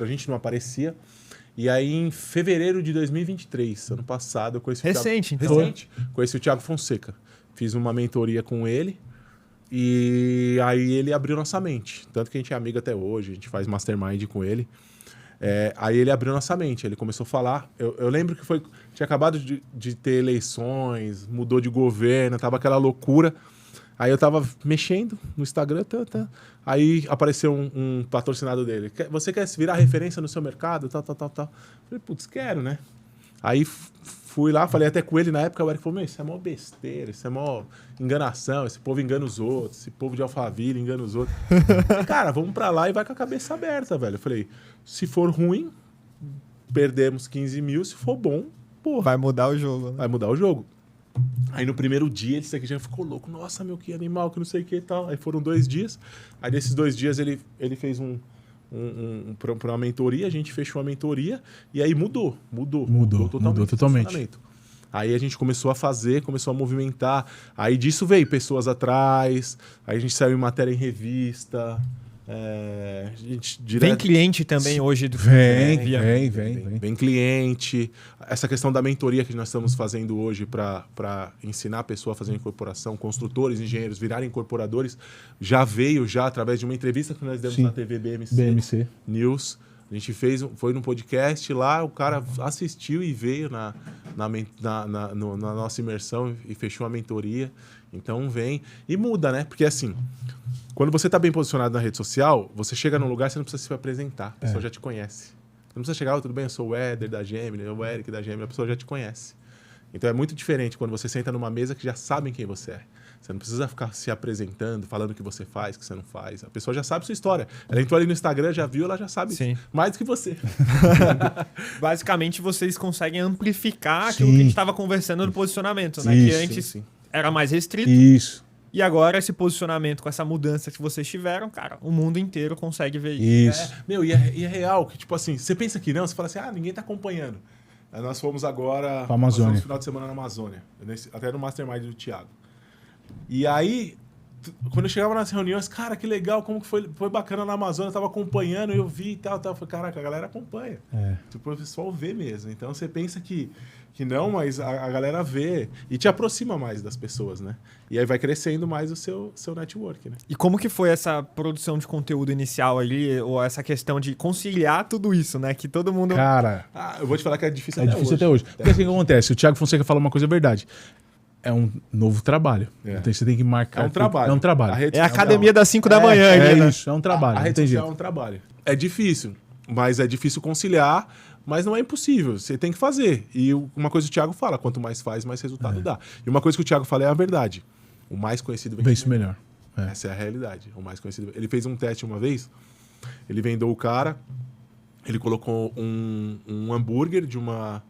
Speaker 1: a gente não aparecia. E aí, em fevereiro de 2023, ano passado, eu conheci
Speaker 2: Recente,
Speaker 1: o
Speaker 2: então.
Speaker 1: Thiago. Recente. Conheci o Thiago Fonseca. Fiz uma mentoria com ele e aí ele abriu nossa mente. Tanto que a gente é amigo até hoje, a gente faz mastermind com ele. Aí ele abriu nossa mente, ele começou a falar. Eu lembro que tinha acabado de ter eleições, mudou de governo, tava aquela loucura. Aí eu tava mexendo no Instagram, aí apareceu um patrocinado dele. Você quer se virar referência no seu mercado? Tal. Falei, putz, quero, né? Aí fui lá, falei até com ele na época, o Eric falou, isso é mó besteira, isso é mó enganação, esse povo engana os outros, esse povo de Alphaville engana os outros. Falei, cara, vamos pra lá e vai com a cabeça aberta, velho. Eu falei, se for ruim, perdemos 15 mil, se for bom, porra.
Speaker 2: Vai mudar o jogo, né?
Speaker 1: Vai mudar o jogo. Aí no primeiro dia ele já ficou louco, nossa, meu, que animal, que não sei o que e tal. Aí foram 2 dias, aí nesses 2 dias ele fez para uma mentoria, a gente fechou a mentoria e aí mudou
Speaker 3: totalmente.
Speaker 1: Aí a gente começou a fazer, começou a movimentar, aí disso veio pessoas atrás, aí a gente saiu em matéria em revista, a gente
Speaker 2: Vem cliente também hoje do
Speaker 3: Vem.
Speaker 1: cliente. Essa questão da mentoria que nós estamos fazendo hoje para ensinar a pessoa a fazer incorporação, construtores, engenheiros virarem incorporadores, já veio através de uma entrevista que nós demos na TV BMC News. A gente foi num podcast lá, o cara assistiu e veio na nossa imersão e fechou a mentoria. Então vem e muda, né? Porque assim, quando você está bem posicionado na rede social, você chega num lugar, você não precisa se apresentar, a pessoa já te conhece. Você não precisa chegar, tudo bem, eu sou o Éder da Gemini, eu sou o Eric da Gemini, a pessoa já te conhece. Então é muito diferente quando você senta numa mesa que já sabem quem você é. Você não precisa ficar se apresentando, falando o que você faz, o que você não faz. A pessoa já sabe sua história. Ela entrou ali no Instagram, já viu, ela já sabe mais do que você.
Speaker 2: Basicamente, vocês conseguem amplificar aquilo que a gente estava conversando no posicionamento, né? Que antes era mais restrito.
Speaker 3: Isso.
Speaker 2: E agora, esse posicionamento, com essa mudança que vocês tiveram, cara, o mundo inteiro consegue ver isso.
Speaker 3: Isso.
Speaker 1: E é real, que tipo assim, você pensa que não, você fala assim, ninguém tá acompanhando. Aí nós fomos agora...
Speaker 3: Pra Amazônia.
Speaker 1: Nós fomos no final de semana na Amazônia. Até no Mastermind do Thiago. E aí, quando eu chegava nas reuniões, cara, que legal, como que foi bacana na Amazônia, eu tava acompanhando, eu vi e tal. Eu falei, caraca, a galera acompanha. Tipo, o pessoal vê mesmo. Então você pensa que não, mas a galera vê e te aproxima mais das pessoas, né? E aí vai crescendo mais o seu network, né?
Speaker 2: E como que foi essa produção de conteúdo inicial ali, ou essa questão de conciliar tudo isso, né? Que todo mundo...
Speaker 3: Cara...
Speaker 1: eu vou te falar que é difícil
Speaker 3: até hoje. Porque assim, o que acontece? O Thiago Fonseca fala uma coisa verdade. É um novo trabalho. Então você tem que marcar...
Speaker 1: É um trabalho.
Speaker 3: É um trabalho.
Speaker 2: É a academia das 5 da manhã.
Speaker 3: É isso, é um trabalho.
Speaker 1: A rede social é um trabalho. É difícil, mas é difícil conciliar, mas não é impossível. Você tem que fazer. E uma coisa que o Thiago fala, quanto mais faz, mais resultado dá. E uma coisa que o Thiago fala é a verdade. O mais conhecido
Speaker 3: vence melhor.
Speaker 1: Essa é a realidade. O mais conhecido. Ele fez um teste uma vez, ele vendeu o cara, ele colocou um hambúrguer de uma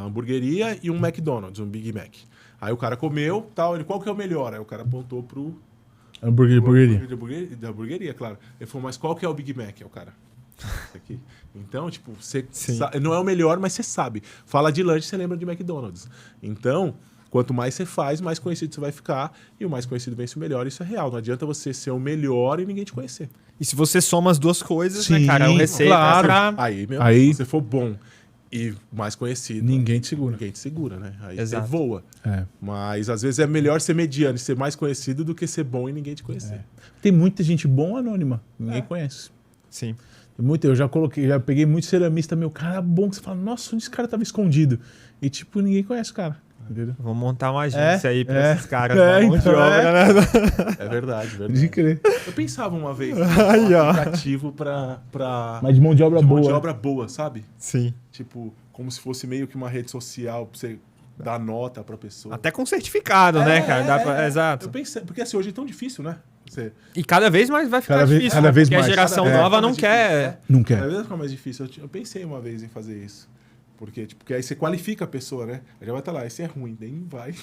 Speaker 1: hamburgueria e um McDonald's, um Big Mac. Aí o cara comeu, tal, qual que é o melhor? Aí o cara apontou pro da hamburgueria, claro. Ele falou, mas qual que é o Big Mac? É o cara. Esse aqui. Então, tipo, você não é o melhor, mas você sabe. Fala de lanche, você lembra de McDonald's. Então, quanto mais você faz, mais conhecido você vai ficar, e o mais conhecido vence o melhor. Isso é real. Não adianta você ser o melhor e ninguém te conhecer.
Speaker 2: E se você soma as duas coisas, né, cara? O receita...
Speaker 1: Claro. Aí, se você for bom e mais conhecido...
Speaker 3: Ninguém te segura.
Speaker 1: Né? Aí
Speaker 2: Exato.
Speaker 1: você voa. Mas, às vezes, é melhor ser mediano e ser mais conhecido do que ser bom e ninguém te conhecer.
Speaker 3: Tem muita gente boa anônima. Ninguém conhece.
Speaker 2: Sim.
Speaker 3: Eu já peguei muito ceramista, meu cara bom, que você fala, nossa, onde esse cara tava escondido? E, tipo, ninguém conhece o cara. Entendeu?
Speaker 2: Vamos montar uma agência aí pra esses caras.
Speaker 3: Mão de obra,
Speaker 1: né? É verdade.
Speaker 3: De crer.
Speaker 1: Eu pensava uma vez um aplicativo pra...
Speaker 3: Mas de mão de obra boa.
Speaker 1: Mão de obra boa, sabe?
Speaker 2: Sim.
Speaker 1: Tipo, como se fosse meio que uma rede social pra você dar nota pra pessoa.
Speaker 2: Até com certificado, né, cara? Exato.
Speaker 1: Eu pensei, porque assim, hoje é tão difícil, né?
Speaker 2: E cada vez mais vai ficar
Speaker 3: Cada vez-
Speaker 2: difícil,
Speaker 3: cada
Speaker 2: né?
Speaker 3: vez
Speaker 2: Porque
Speaker 3: mais.
Speaker 2: a geração
Speaker 1: Cada vez
Speaker 2: nova
Speaker 1: fica
Speaker 2: não
Speaker 1: mais
Speaker 2: quer...
Speaker 1: difícil, né?
Speaker 3: Não quer.
Speaker 1: Cada vez fica mais difícil. Eu pensei uma vez em fazer isso. Porque aí você qualifica a pessoa, né? Já vai estar lá, esse é ruim, nem vai.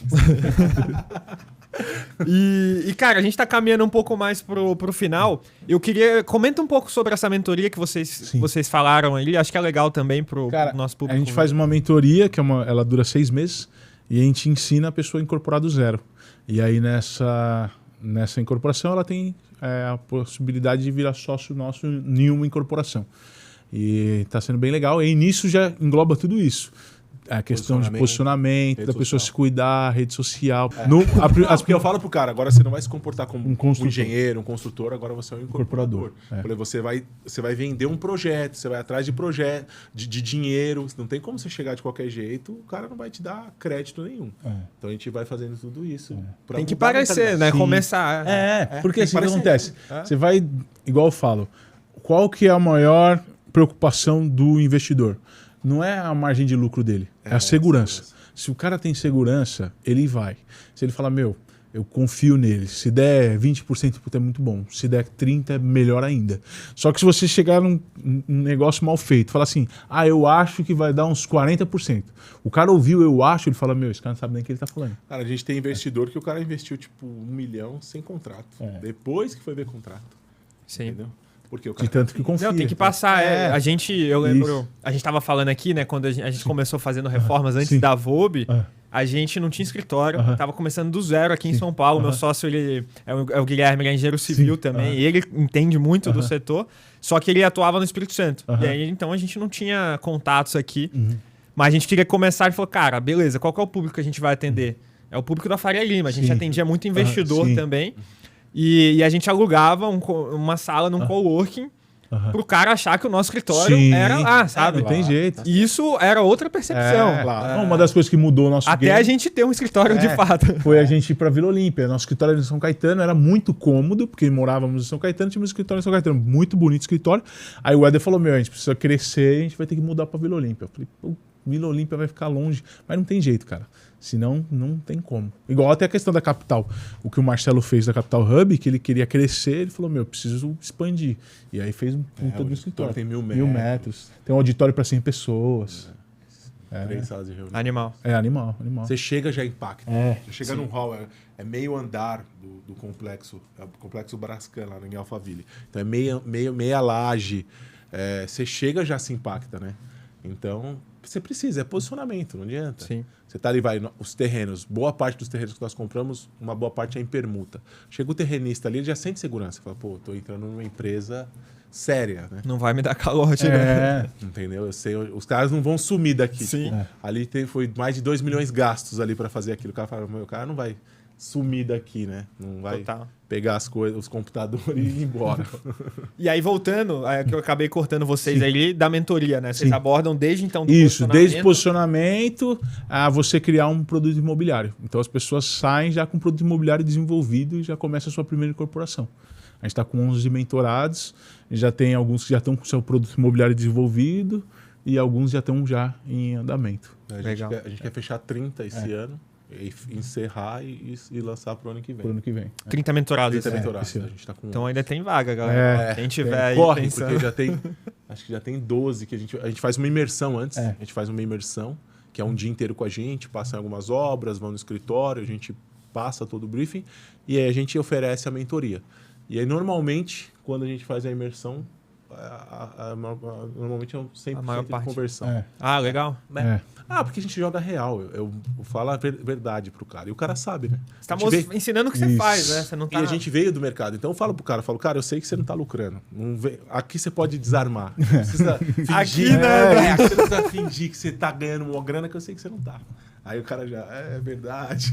Speaker 2: E, cara, a gente tá caminhando um pouco mais pro final. Eu queria... Comenta um pouco sobre essa mentoria que vocês falaram ali. Acho que é legal também pro nosso público.
Speaker 3: A gente faz uma mentoria, ela dura 6 meses, e a gente ensina a pessoa a incorporar do zero. E aí nessa incorporação ela tem a possibilidade de virar sócio nosso em uma incorporação. E está sendo bem legal. E nisso já engloba tudo isso. A questão de posicionamento, da pessoa se cuidar, rede social.
Speaker 1: Porque eu falo pro cara, agora você não vai se comportar como
Speaker 3: Um construtor.
Speaker 1: um engenheiro, um construtor, agora você é um incorporador. Falei, você vai vender um projeto, você vai atrás de projeto, de dinheiro. Não tem como você chegar de qualquer jeito, o cara não vai te dar crédito nenhum. Então a gente vai fazendo tudo isso. pra
Speaker 2: Tem que
Speaker 1: mudar a
Speaker 2: parecer,
Speaker 1: mentalidade.
Speaker 2: né?
Speaker 3: Sim.
Speaker 2: Começar.
Speaker 3: Porque
Speaker 1: tem
Speaker 3: assim, o que
Speaker 1: que
Speaker 3: acontece?
Speaker 1: parecer.
Speaker 3: Você vai, igual eu falo, qual que é a maior preocupação do investidor? Não é a margem de lucro dele, é a segurança. Se o cara tem segurança, ele vai. Se ele fala, eu confio nele. Se der 20%, puta, é muito bom. Se der 30%, é melhor ainda. Só que se você chegar num negócio mal feito, falar assim, eu acho que vai dar uns 40%. O cara ouviu, eu acho, ele fala, esse cara não sabe nem o que ele tá falando.
Speaker 1: Cara, a gente tem investidor que o cara investiu tipo 1 milhão sem contrato. Depois que foi ver contrato.
Speaker 2: Sim.
Speaker 1: Entendeu? Porque o
Speaker 3: De
Speaker 1: cara
Speaker 3: tanto que confia.
Speaker 2: Não, tem que passar. Eu lembro,
Speaker 3: Isso.
Speaker 2: a gente tava falando aqui, né, quando a gente começou fazendo reformas antes
Speaker 3: Sim.
Speaker 2: da VOB, a gente não tinha escritório, tava começando do zero aqui em São Paulo. Meu sócio, ele é o Guilherme, ele é engenheiro civil também, e ele entende muito do setor, só que ele atuava no Espírito Santo. E aí, então, a gente não tinha contatos aqui, mas a gente queria começar e falou, cara, beleza, qual que é o público que a gente vai atender? É o público da Faria Lima, a gente
Speaker 3: Sim.
Speaker 2: atendia muito investidor
Speaker 3: Sim.
Speaker 2: também, e a gente alugava uma sala num coworking, pro cara achar que o nosso escritório era lá, sabe?
Speaker 3: Não tem jeito.
Speaker 2: E isso era outra percepção.
Speaker 3: Uma das coisas que mudou o nosso
Speaker 2: Até
Speaker 3: game
Speaker 2: a gente ter um escritório de fato.
Speaker 3: foi a gente ir pra Vila Olímpia. Nosso escritório em São Caetano era muito cômodo, porque morávamos em São Caetano, tínhamos um escritório em São Caetano. Muito bonito escritório. Aí o Éder falou, a gente precisa crescer, a gente vai ter que mudar pra Vila Olímpia. Eu falei, Vila Olímpia vai ficar longe. Mas não tem jeito, cara. Senão, não tem como. Igual até a questão da capital. O que o Marcelo fez da Capital Hub, que ele queria crescer, ele falou, preciso expandir. E aí fez um puta do escritório.
Speaker 1: Tem 1.000
Speaker 3: 1.000 metros. Tem um auditório para 100 pessoas.
Speaker 1: 3 salas de reunião.
Speaker 2: Animal.
Speaker 3: É animal.
Speaker 1: Você chega, já impacta. Você chega
Speaker 3: sim.
Speaker 1: num hall, é meio andar do complexo, é o complexo Brascan, lá em Alphaville. Então é meia laje. Você chega, já se impacta, né? Então, você precisa, é posicionamento, não adianta.
Speaker 2: Sim.
Speaker 1: Você tá ali, os terrenos, boa parte dos terrenos que nós compramos, uma boa parte é em permuta. Chega o terrenista ali, ele já sente segurança. Fala, tô entrando numa empresa séria, né?
Speaker 2: Não vai me dar calote, né?
Speaker 1: Entendeu? Eu sei, os caras não vão sumir daqui.
Speaker 2: Sim.
Speaker 1: Tipo, ali foi mais de 2 milhões gastos ali para fazer aquilo. O cara fala, o cara não vai sumir daqui, né? Não vai
Speaker 2: Total.
Speaker 1: pegar as coisas, os computadores e ir embora.
Speaker 2: E aí, voltando, que eu acabei cortando vocês ali, da mentoria, né? Vocês abordam desde então do
Speaker 3: Isso, desde
Speaker 2: posicionamento.
Speaker 3: posicionamento a você criar um produto imobiliário. Então as pessoas saem já com o produto imobiliário desenvolvido e já começa a sua primeira incorporação. A gente está com 11 mentorados, já tem alguns que já estão com o seu produto imobiliário desenvolvido e alguns já estão já em andamento.
Speaker 2: Legal.
Speaker 1: A gente quer fechar 30 esse ano, e encerrar e lançar pro ano que vem.
Speaker 3: Pro ano que vem.
Speaker 2: 30 mentorados.
Speaker 1: 30 mentorados.
Speaker 3: esse
Speaker 1: A
Speaker 3: ano.
Speaker 1: gente tá com
Speaker 2: Então ainda tem vaga, galera. Quem tiver aí
Speaker 1: corre,
Speaker 2: pensando...
Speaker 1: porque já tem, acho que já tem 12 que a gente faz uma imersão antes.
Speaker 3: É.
Speaker 1: A gente faz uma imersão, que é um dia inteiro com a gente, passa em algumas obras, vão no escritório, a gente passa todo o briefing e aí a gente oferece a mentoria. E aí, normalmente, quando a gente faz a imersão, normalmente é um 100%
Speaker 2: A maior
Speaker 1: de
Speaker 2: parte.
Speaker 1: conversão.
Speaker 2: Ah, legal.
Speaker 1: Porque a gente joga real. Eu falo a verdade pro cara. E o cara sabe, né?
Speaker 2: Você tá
Speaker 1: A gente vê-
Speaker 2: ensinando o que você
Speaker 3: Isso.
Speaker 2: faz, né? Você não tá...
Speaker 1: E a gente veio do mercado. Então eu falo pro cara, cara, eu sei que você não tá lucrando. Aqui você pode desarmar. Não precisa fingir.
Speaker 2: Aqui, né?
Speaker 1: Aqui você não precisa fingir que você tá ganhando uma grana que eu sei que você não tá. Aí o cara já, é verdade.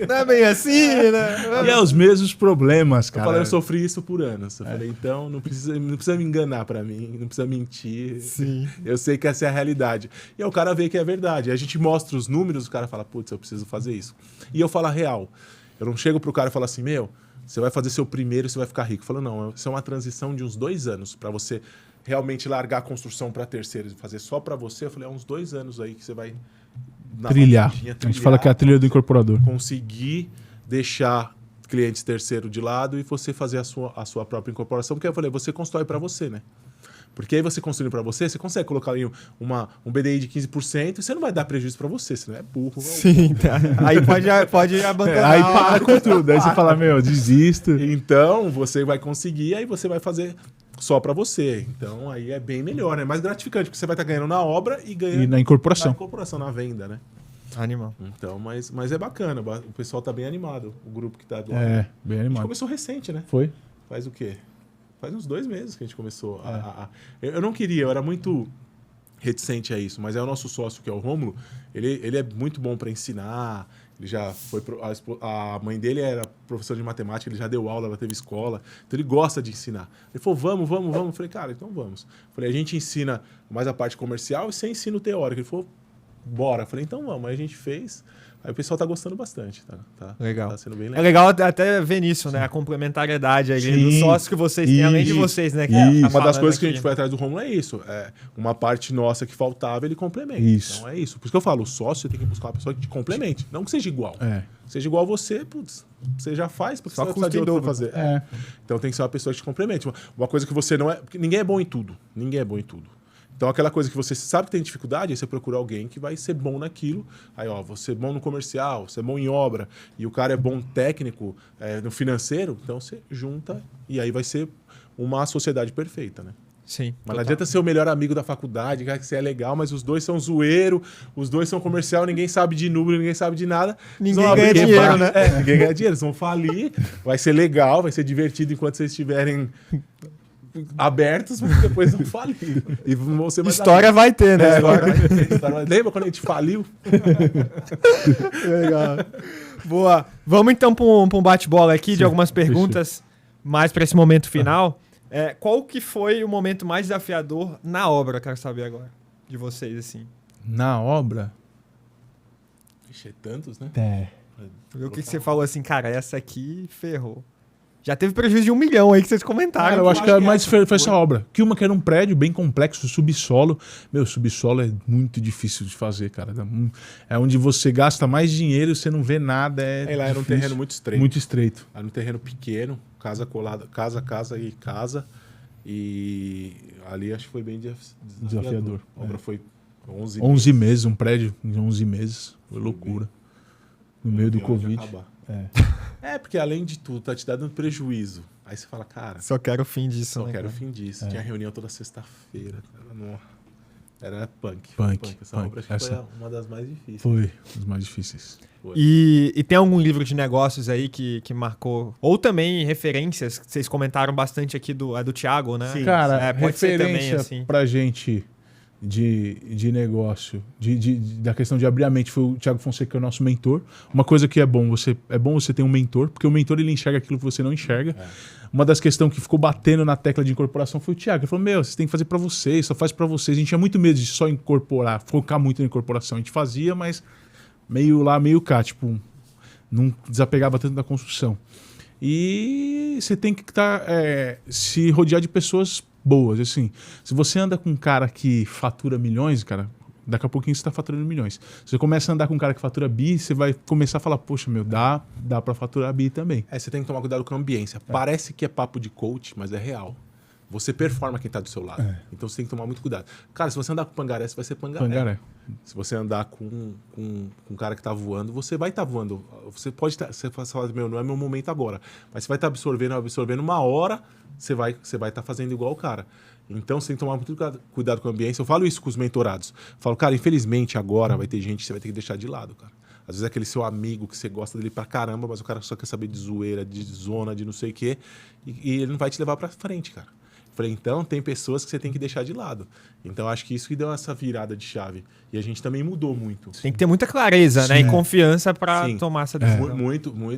Speaker 2: Não é bem assim, né?
Speaker 3: E é os mesmos problemas,
Speaker 1: Eu
Speaker 3: cara.
Speaker 1: falei, eu sofri isso por anos. Eu falei, então não precisa me enganar pra mim, não precisa mentir.
Speaker 2: Sim.
Speaker 1: Eu sei que essa é a realidade. E aí o cara vê que é verdade. A gente mostra os números, o cara fala, putz, eu preciso fazer isso. E eu falo a real. Eu não chego pro cara e falo assim, você vai fazer seu primeiro e você vai ficar rico. Eu falo, não, isso é uma transição de uns 2 anos pra você realmente largar a construção pra terceiros e fazer só pra você. Eu falei, uns 2 anos aí que você vai...
Speaker 3: Trilhar. A gente fala que é a trilha do incorporador.
Speaker 1: Conseguir deixar clientes terceiro de lado e você fazer a sua própria incorporação, porque eu falei, você constrói para você, né? Porque aí você construindo para você consegue colocar ali um BDI de 15% e você não vai dar prejuízo para você não é burro.
Speaker 2: Sim, tá. Aí pode abandonar.
Speaker 3: Aí para com tudo. Aí você fala, desisto.
Speaker 1: Então, você vai conseguir, aí você vai fazer só para você. Então, aí é bem melhor, né? Mais gratificante, porque você vai estar ganhando na obra e ganhando
Speaker 3: na incorporação.
Speaker 1: Na incorporação, na venda, né?
Speaker 2: Animal.
Speaker 1: Então, mas é bacana. O pessoal tá bem animado. O grupo que tá do lado.
Speaker 3: É, bem
Speaker 1: A gente
Speaker 3: animado.
Speaker 1: começou recente, né?
Speaker 3: Foi?
Speaker 1: Faz o quê? Faz uns 2 meses que a gente começou. Eu não queria, eu era muito reticente a isso, mas é o nosso sócio, que é o Rômulo, ele é muito bom para ensinar. Ele já foi. A mãe dele era professora de matemática, ele já deu aula, ela teve escola. Então ele gosta de ensinar. Ele falou, vamos. Eu falei, cara, então vamos. Eu falei, a gente ensina mais a parte comercial e você ensina o teórico. Ele falou, bora. Eu falei, então vamos. Aí a gente fez. Aí o pessoal tá gostando bastante, tá?
Speaker 2: Legal.
Speaker 1: Tá sendo bem
Speaker 2: É
Speaker 1: legal.
Speaker 2: legal até ver nisso, né? A complementariedade aí
Speaker 3: Sim.
Speaker 2: dos sócios que vocês têm, além de
Speaker 3: Isso.
Speaker 2: vocês, né? Que
Speaker 3: Isso.
Speaker 2: tá
Speaker 1: Uma das
Speaker 2: falando
Speaker 1: coisas que a
Speaker 2: aqui.
Speaker 1: gente foi atrás do Romulo é isso. É uma parte nossa que faltava, ele complementa.
Speaker 3: Isso.
Speaker 1: Então é isso. Por isso que eu falo, o sócio tem que buscar uma pessoa que te complemente. Não que seja igual.
Speaker 3: É.
Speaker 1: Seja igual a você, putz, você já faz, porque
Speaker 2: Só
Speaker 1: você vai precisar de
Speaker 2: custa em
Speaker 1: outro pra
Speaker 2: dobro.
Speaker 1: fazer.
Speaker 3: É.
Speaker 1: Então tem que ser uma pessoa que te complemente. Uma coisa que você não é... Porque ninguém é bom em tudo. Ninguém é bom em tudo. Então aquela coisa que você sabe que tem dificuldade, aí você procura alguém que vai ser bom naquilo. Aí, ó, você é bom no comercial, você é bom em obra, e o cara é bom técnico, no financeiro, então você junta e aí vai ser uma sociedade perfeita, né?
Speaker 2: Sim.
Speaker 1: Mas não adianta ser o melhor amigo da faculdade, que você é legal, mas os dois são zoeiro, os dois são comercial, ninguém sabe de número, ninguém sabe de nada.
Speaker 2: Ninguém
Speaker 1: Eles vão
Speaker 2: ganha
Speaker 1: abrir
Speaker 2: dinheiro,
Speaker 1: bar,
Speaker 2: né?
Speaker 1: Ninguém ganha dinheiro, eles vão falir, vai ser legal, vai ser divertido enquanto vocês estiverem abertos, mas depois vão falir. E vão ser mais
Speaker 2: História vai ter, né?
Speaker 1: história. Lembra quando a gente faliu?
Speaker 2: Legal. Boa. Vamos então para um bate-bola aqui de algumas perguntas mais para esse momento final. Qual que foi o momento mais desafiador na obra? Quero saber agora de vocês, assim.
Speaker 3: Na obra?
Speaker 1: Ixi, é tantos, né?
Speaker 2: O que você falou assim, cara, essa aqui ferrou. Já teve prejuízo de 1 milhão aí que vocês comentaram.
Speaker 3: Cara, eu acho que a mais foi essa obra. Que uma que era um prédio bem complexo, subsolo. Subsolo é muito difícil de fazer, cara. É onde você gasta mais dinheiro e você não vê nada.
Speaker 1: Lá era um terreno muito estreito.
Speaker 3: Muito estreito.
Speaker 1: Era um terreno pequeno, casa colada, casa e casa. E ali acho que foi bem desafiador. A obra foi
Speaker 3: 11 meses, um prédio em 11 meses. Foi loucura. No meio do Covid.
Speaker 1: Porque além de tudo, tá te dando prejuízo. Aí você fala, cara,
Speaker 2: Só quero o fim disso,
Speaker 1: só
Speaker 2: né,
Speaker 1: quero o
Speaker 2: cara?
Speaker 1: fim disso. Tinha reunião toda sexta-feira. Era punk. Essa
Speaker 3: Punk.
Speaker 1: obra acho que foi uma das mais difíceis.
Speaker 3: Foi os mais difíceis.
Speaker 2: E tem algum livro de negócios aí que marcou? Ou também referências, que vocês comentaram bastante aqui do Thiago, né?
Speaker 1: Sim.
Speaker 3: Cara,
Speaker 2: pode ser também,
Speaker 3: referência
Speaker 2: assim.
Speaker 3: pra gente de negócio, da questão de abrir a mente, foi o Thiago Fonseca, que é o nosso mentor. Uma coisa que é bom você ter um mentor, porque o mentor ele enxerga aquilo que você não enxerga. Uma das questões que ficou batendo na tecla de incorporação foi o Thiago. Ele falou, vocês têm que fazer pra vocês, só faz pra vocês. A gente tinha muito medo de só incorporar, focar muito na incorporação. A gente fazia, mas meio lá, meio cá, tipo, não desapegava tanto da construção. E você tem que se rodear de pessoas boas, assim. Se você anda com um cara que fatura milhões, cara, daqui a pouquinho você tá faturando milhões. Se você começa a andar com um cara que fatura bi, você vai começar a falar, poxa, dá pra faturar bi também.
Speaker 1: Você tem que tomar cuidado com a ambiência. Parece que é papo de coach, mas é real. Você performa quem tá do seu lado. Então você tem que tomar muito cuidado. Cara, se você andar com pangaré, você vai ser pangaré. Se você andar com um cara que tá voando, você vai estar voando. Você pode estar... Você fala, não é meu momento agora. Mas você vai estar absorvendo uma hora, você vai estar fazendo igual o cara. Então você tem que tomar muito cuidado com a ambiência. Eu falo isso com os mentorados. Eu falo, cara, infelizmente agora vai ter gente que você vai ter que deixar de lado, cara. Às vezes é aquele seu amigo que você gosta dele pra caramba, mas o cara só quer saber de zoeira, de zona, de não sei o quê. E ele não vai te levar pra frente, cara. Falei, então tem pessoas que você tem que deixar de lado. Então acho que isso que deu essa virada de chave. E a gente também mudou muito.
Speaker 2: Tem que ter muita clareza, né? E confiança pra tomar essa decisão.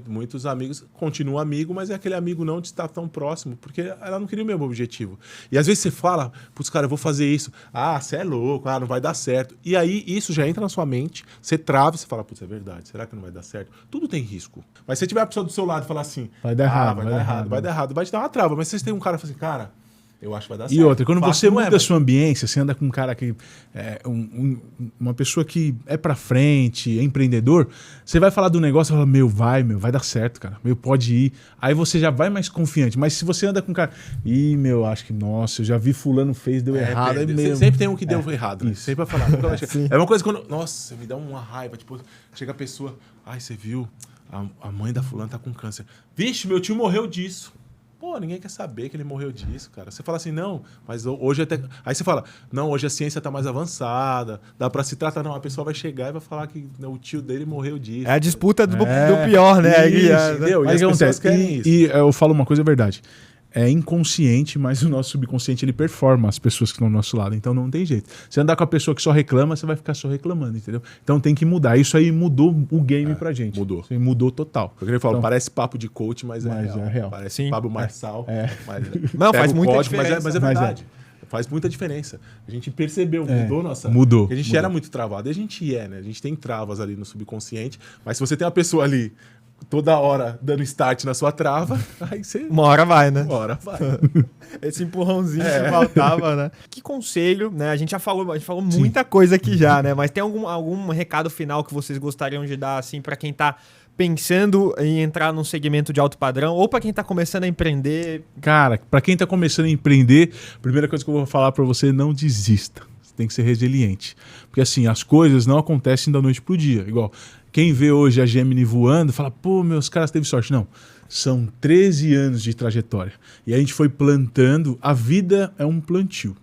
Speaker 1: Muitos amigos continuam amigo, mas é aquele amigo não de estar tão próximo, porque ela não queria o mesmo objetivo. E às vezes você fala, putz, cara, eu vou fazer isso. Ah, você é louco, não vai dar certo. E aí isso já entra na sua mente, você trava e você fala, putz, é verdade, será que não vai dar certo? Tudo tem risco. Mas se você tiver a pessoa do seu lado e falar assim,
Speaker 3: vai dar errado,
Speaker 1: vai dar errado, vai te dar uma trava. Mas se você tem um cara que fala assim, cara, Eu acho que vai dar
Speaker 3: E
Speaker 1: certo.
Speaker 3: outra, quando
Speaker 1: Fácil
Speaker 3: você
Speaker 1: não é,
Speaker 3: muda a
Speaker 1: mas-
Speaker 3: sua ambiência, você anda com um cara que é uma pessoa que é pra frente, é empreendedor, você vai falar do negócio e fala, vai dar certo, cara. Pode ir. Aí você já vai mais confiante. Mas se você anda com um cara, acho que, nossa, eu já vi fulano fez, deu errado. Aí mesmo.
Speaker 1: Sempre tem um que deu errado, né?
Speaker 3: isso.
Speaker 1: Sempre vai falar. É uma coisa quando... Nossa, me dá uma raiva. Tipo, chega a pessoa... Ai, você viu? A mãe da fulana tá com câncer. Vixe, meu tio morreu disso. Pô, ninguém quer saber que ele morreu disso, cara. Você fala assim, não, mas hoje até... Aí você fala, não, hoje a ciência tá mais avançada, dá pra se tratar. Não, a pessoa vai chegar e vai falar que o tio dele morreu disso.
Speaker 2: É a disputa do pior, né?
Speaker 1: Isso, entendeu? E
Speaker 3: Mas
Speaker 1: as pessoas
Speaker 3: acontece,
Speaker 1: querem isso.
Speaker 3: e eu falo uma coisa, é verdade. É inconsciente, mas o nosso subconsciente ele performa as pessoas que estão do nosso lado. Então não tem jeito. Se andar com a pessoa que só reclama, você vai ficar só reclamando, entendeu? Então tem que mudar. Isso aí mudou o game pra gente.
Speaker 1: mudou.
Speaker 3: Isso aí mudou total.
Speaker 1: Eu falo,
Speaker 3: Então,
Speaker 1: parece papo de coach, mas é real. Parece
Speaker 2: Sim.
Speaker 1: Pablo Marçal. Mas,
Speaker 2: Não,
Speaker 1: pega
Speaker 2: faz
Speaker 1: o
Speaker 2: muita
Speaker 1: código,
Speaker 2: diferença.
Speaker 1: Mas é
Speaker 3: Mas
Speaker 1: verdade. Faz muita diferença. A gente percebeu, nossa...
Speaker 3: Mudou.
Speaker 1: Porque a gente era muito travado. E a gente né? A gente tem travas ali no subconsciente. Mas se você tem uma pessoa ali toda hora dando start na sua trava, aí você...
Speaker 2: Uma hora vai, né?
Speaker 1: Uma hora vai.
Speaker 2: Esse empurrãozinho que faltava, né? Que conselho, né? A gente falou muita coisa aqui já, né? Mas tem algum recado final que vocês gostariam de dar, assim, pra quem tá pensando em entrar num segmento de alto padrão ou pra quem tá começando a empreender?
Speaker 3: Cara, pra quem tá começando a empreender, a primeira coisa que eu vou falar pra você, não desista. Você tem que ser resiliente. Porque assim, as coisas não acontecem da noite pro dia. Igual, quem vê hoje a Gemini voando, fala, pô, meus caras teve sorte. Não, são 13 anos de trajetória. E a gente foi plantando, a vida é um plantio.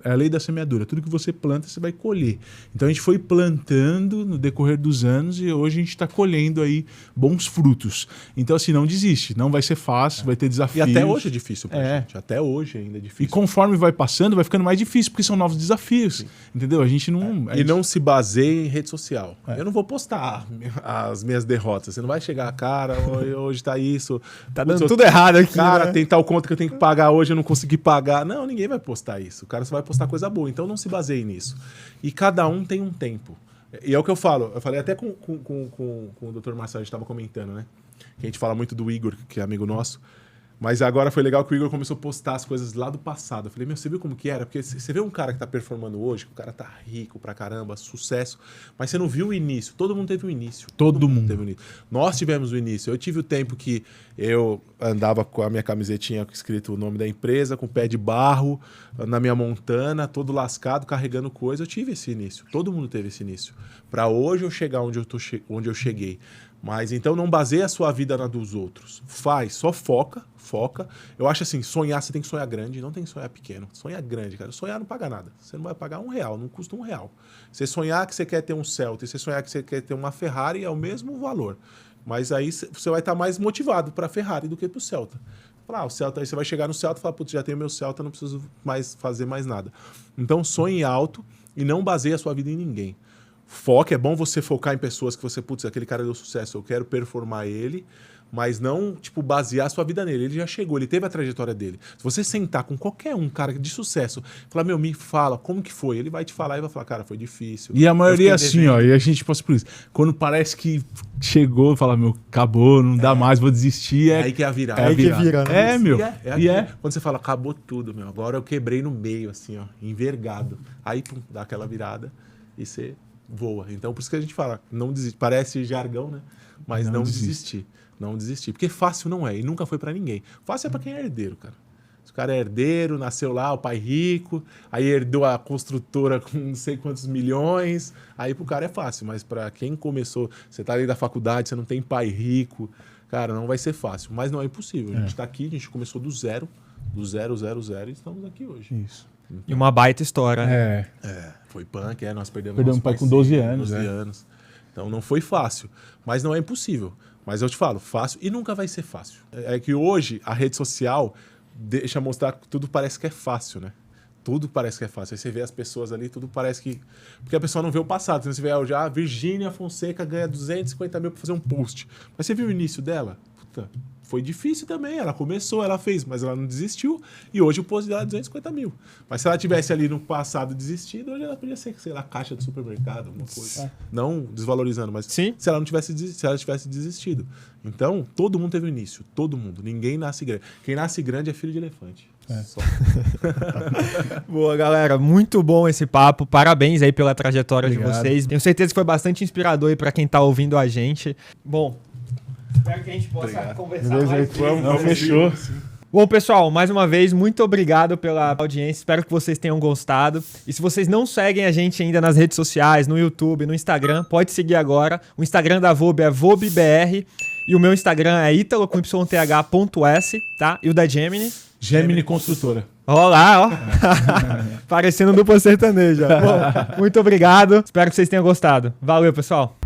Speaker 3: É a lei da semeadura. Tudo que você planta, você vai colher. Então a gente foi plantando no decorrer dos anos e hoje a gente está colhendo aí bons frutos. Então assim, não desiste. Não vai ser fácil, vai ter
Speaker 1: E
Speaker 3: desafios.
Speaker 1: até hoje é difícil pra gente. Até hoje ainda é
Speaker 3: E
Speaker 1: difícil.
Speaker 3: conforme vai passando, vai ficando mais difícil, porque são novos desafios. Entendeu? A gente não...
Speaker 1: E não se baseie em rede social. Eu não vou postar as minhas derrotas. Você não vai chegar, cara, hoje tá isso.
Speaker 2: Tá dando tudo errado aqui,
Speaker 1: Cara,
Speaker 2: né?
Speaker 1: tem tal conta que eu tenho que pagar hoje, eu não consegui pagar. Não, ninguém vai postar isso. O cara só vai postar coisa boa. Então não se baseie nisso. E cada um tem um tempo. E é o que eu falo. Eu falei até com o Dr. Marcelo, a gente estava comentando, né? Que a gente fala muito do Igor, que é amigo nosso. Mas agora foi legal que o Igor começou a postar as coisas lá do passado. Eu falei, você viu como que era? Porque você vê um cara que tá performando hoje, que o cara tá rico pra caramba, sucesso, mas você não viu o início. Todo mundo teve o início.
Speaker 3: Todo mundo.
Speaker 1: Teve o início. Nós tivemos o início. Eu tive o tempo que eu andava com a minha camisetinha escrito o nome da empresa, com o pé de barro, na minha montana, todo lascado, carregando coisa. Eu tive esse início. Todo mundo teve esse início. Pra hoje eu chegar onde eu cheguei. Mas então não baseia a sua vida na dos outros. Só foca. Eu acho assim, sonhar, você tem que sonhar grande, não tem que sonhar pequeno. Sonhar grande, cara. Sonhar não paga nada. Você não vai pagar R$1, não custa R$1. Você sonhar que você quer ter um Celta e você sonhar que você quer ter uma Ferrari é o mesmo valor. Mas aí você vai estar mais motivado para a Ferrari do que para o Celta. O Celta, aí você vai chegar no Celta e falar, putz, já tenho meu Celta, não preciso mais fazer mais nada. Então sonhe alto e não baseie a sua vida em ninguém. Foque, é bom você focar em pessoas que você, putz, aquele cara deu sucesso, eu quero performar ele, mas não, tipo, basear a sua vida nele. Ele já chegou, ele teve a trajetória dele. Se você sentar com qualquer um, cara de sucesso, falar, me fala, como que foi? Ele vai te falar e vai falar, cara, foi difícil.
Speaker 3: E a maioria é assim, ó, e a gente passa por isso. Quando parece que chegou, fala, acabou, não dá mais, vou desistir.
Speaker 1: É aí que é a virada.
Speaker 2: É aí que vira, né?
Speaker 3: É, meu.
Speaker 1: Quando você fala, acabou tudo, agora eu quebrei no meio, assim, ó, envergado. Aí, pum, dá aquela virada e você voa. Então, por isso que a gente fala, não desiste. Parece jargão, né? Mas não desistir. Não desistir. Porque fácil não é. E nunca foi pra ninguém. Fácil é pra quem é herdeiro, cara. Se o cara é herdeiro, nasceu lá, o pai rico, aí herdou a construtora com não sei quantos milhões, aí pro cara é fácil. Mas pra quem começou, você tá ali da faculdade, você não tem pai rico, cara, não vai ser fácil. Mas não é impossível. A gente tá aqui, a gente começou do zero, e estamos aqui hoje.
Speaker 3: Isso.
Speaker 2: E uma baita história, né?
Speaker 1: Foi punk, nós perdemos
Speaker 3: Perdemos
Speaker 1: nosso
Speaker 3: o pai com 12
Speaker 1: cedo,
Speaker 3: anos.
Speaker 1: 12 anos. Então não foi fácil, mas não é impossível. Mas eu te falo, fácil e nunca vai ser fácil. É que hoje a rede social deixa mostrar que tudo parece que é fácil, né? Tudo parece que é fácil. Aí você vê as pessoas ali, tudo parece que... Porque a pessoa não vê o passado. Você vê, a Virgínia Fonseca ganha 250 mil pra fazer um post. Mas você viu o início dela? Puta, foi difícil também. Ela começou, ela fez, mas ela não desistiu. E hoje o posto dela é 250 mil. Mas se ela tivesse ali no passado desistido, hoje ela podia ser, sei lá, caixa do supermercado, alguma coisa. Não desvalorizando, mas
Speaker 2: Sim.
Speaker 1: se ela tivesse desistido. Então, todo mundo teve um início. Todo mundo. Ninguém nasce grande. Quem nasce grande é filho de elefante. Só.
Speaker 2: Boa, galera. Muito bom esse papo. Parabéns aí pela trajetória de vocês. Tenho certeza que foi bastante inspirador aí pra quem tá ouvindo a gente. Bom, espero que a gente possa conversar mais vezes.
Speaker 3: Não, fechou.
Speaker 2: Bom, pessoal, mais uma vez, muito obrigado pela audiência. Espero que vocês tenham gostado. E se vocês não seguem a gente ainda nas redes sociais, no YouTube, no Instagram, pode seguir agora. O Instagram da Vob é VobBR. E o meu Instagram é italo.yth.s, tá? E o da Gemini?
Speaker 3: Gemini Construtora.
Speaker 2: Ó lá, ó. Parecendo dupla sertaneja. Bom, muito obrigado. Espero que vocês tenham gostado. Valeu, pessoal.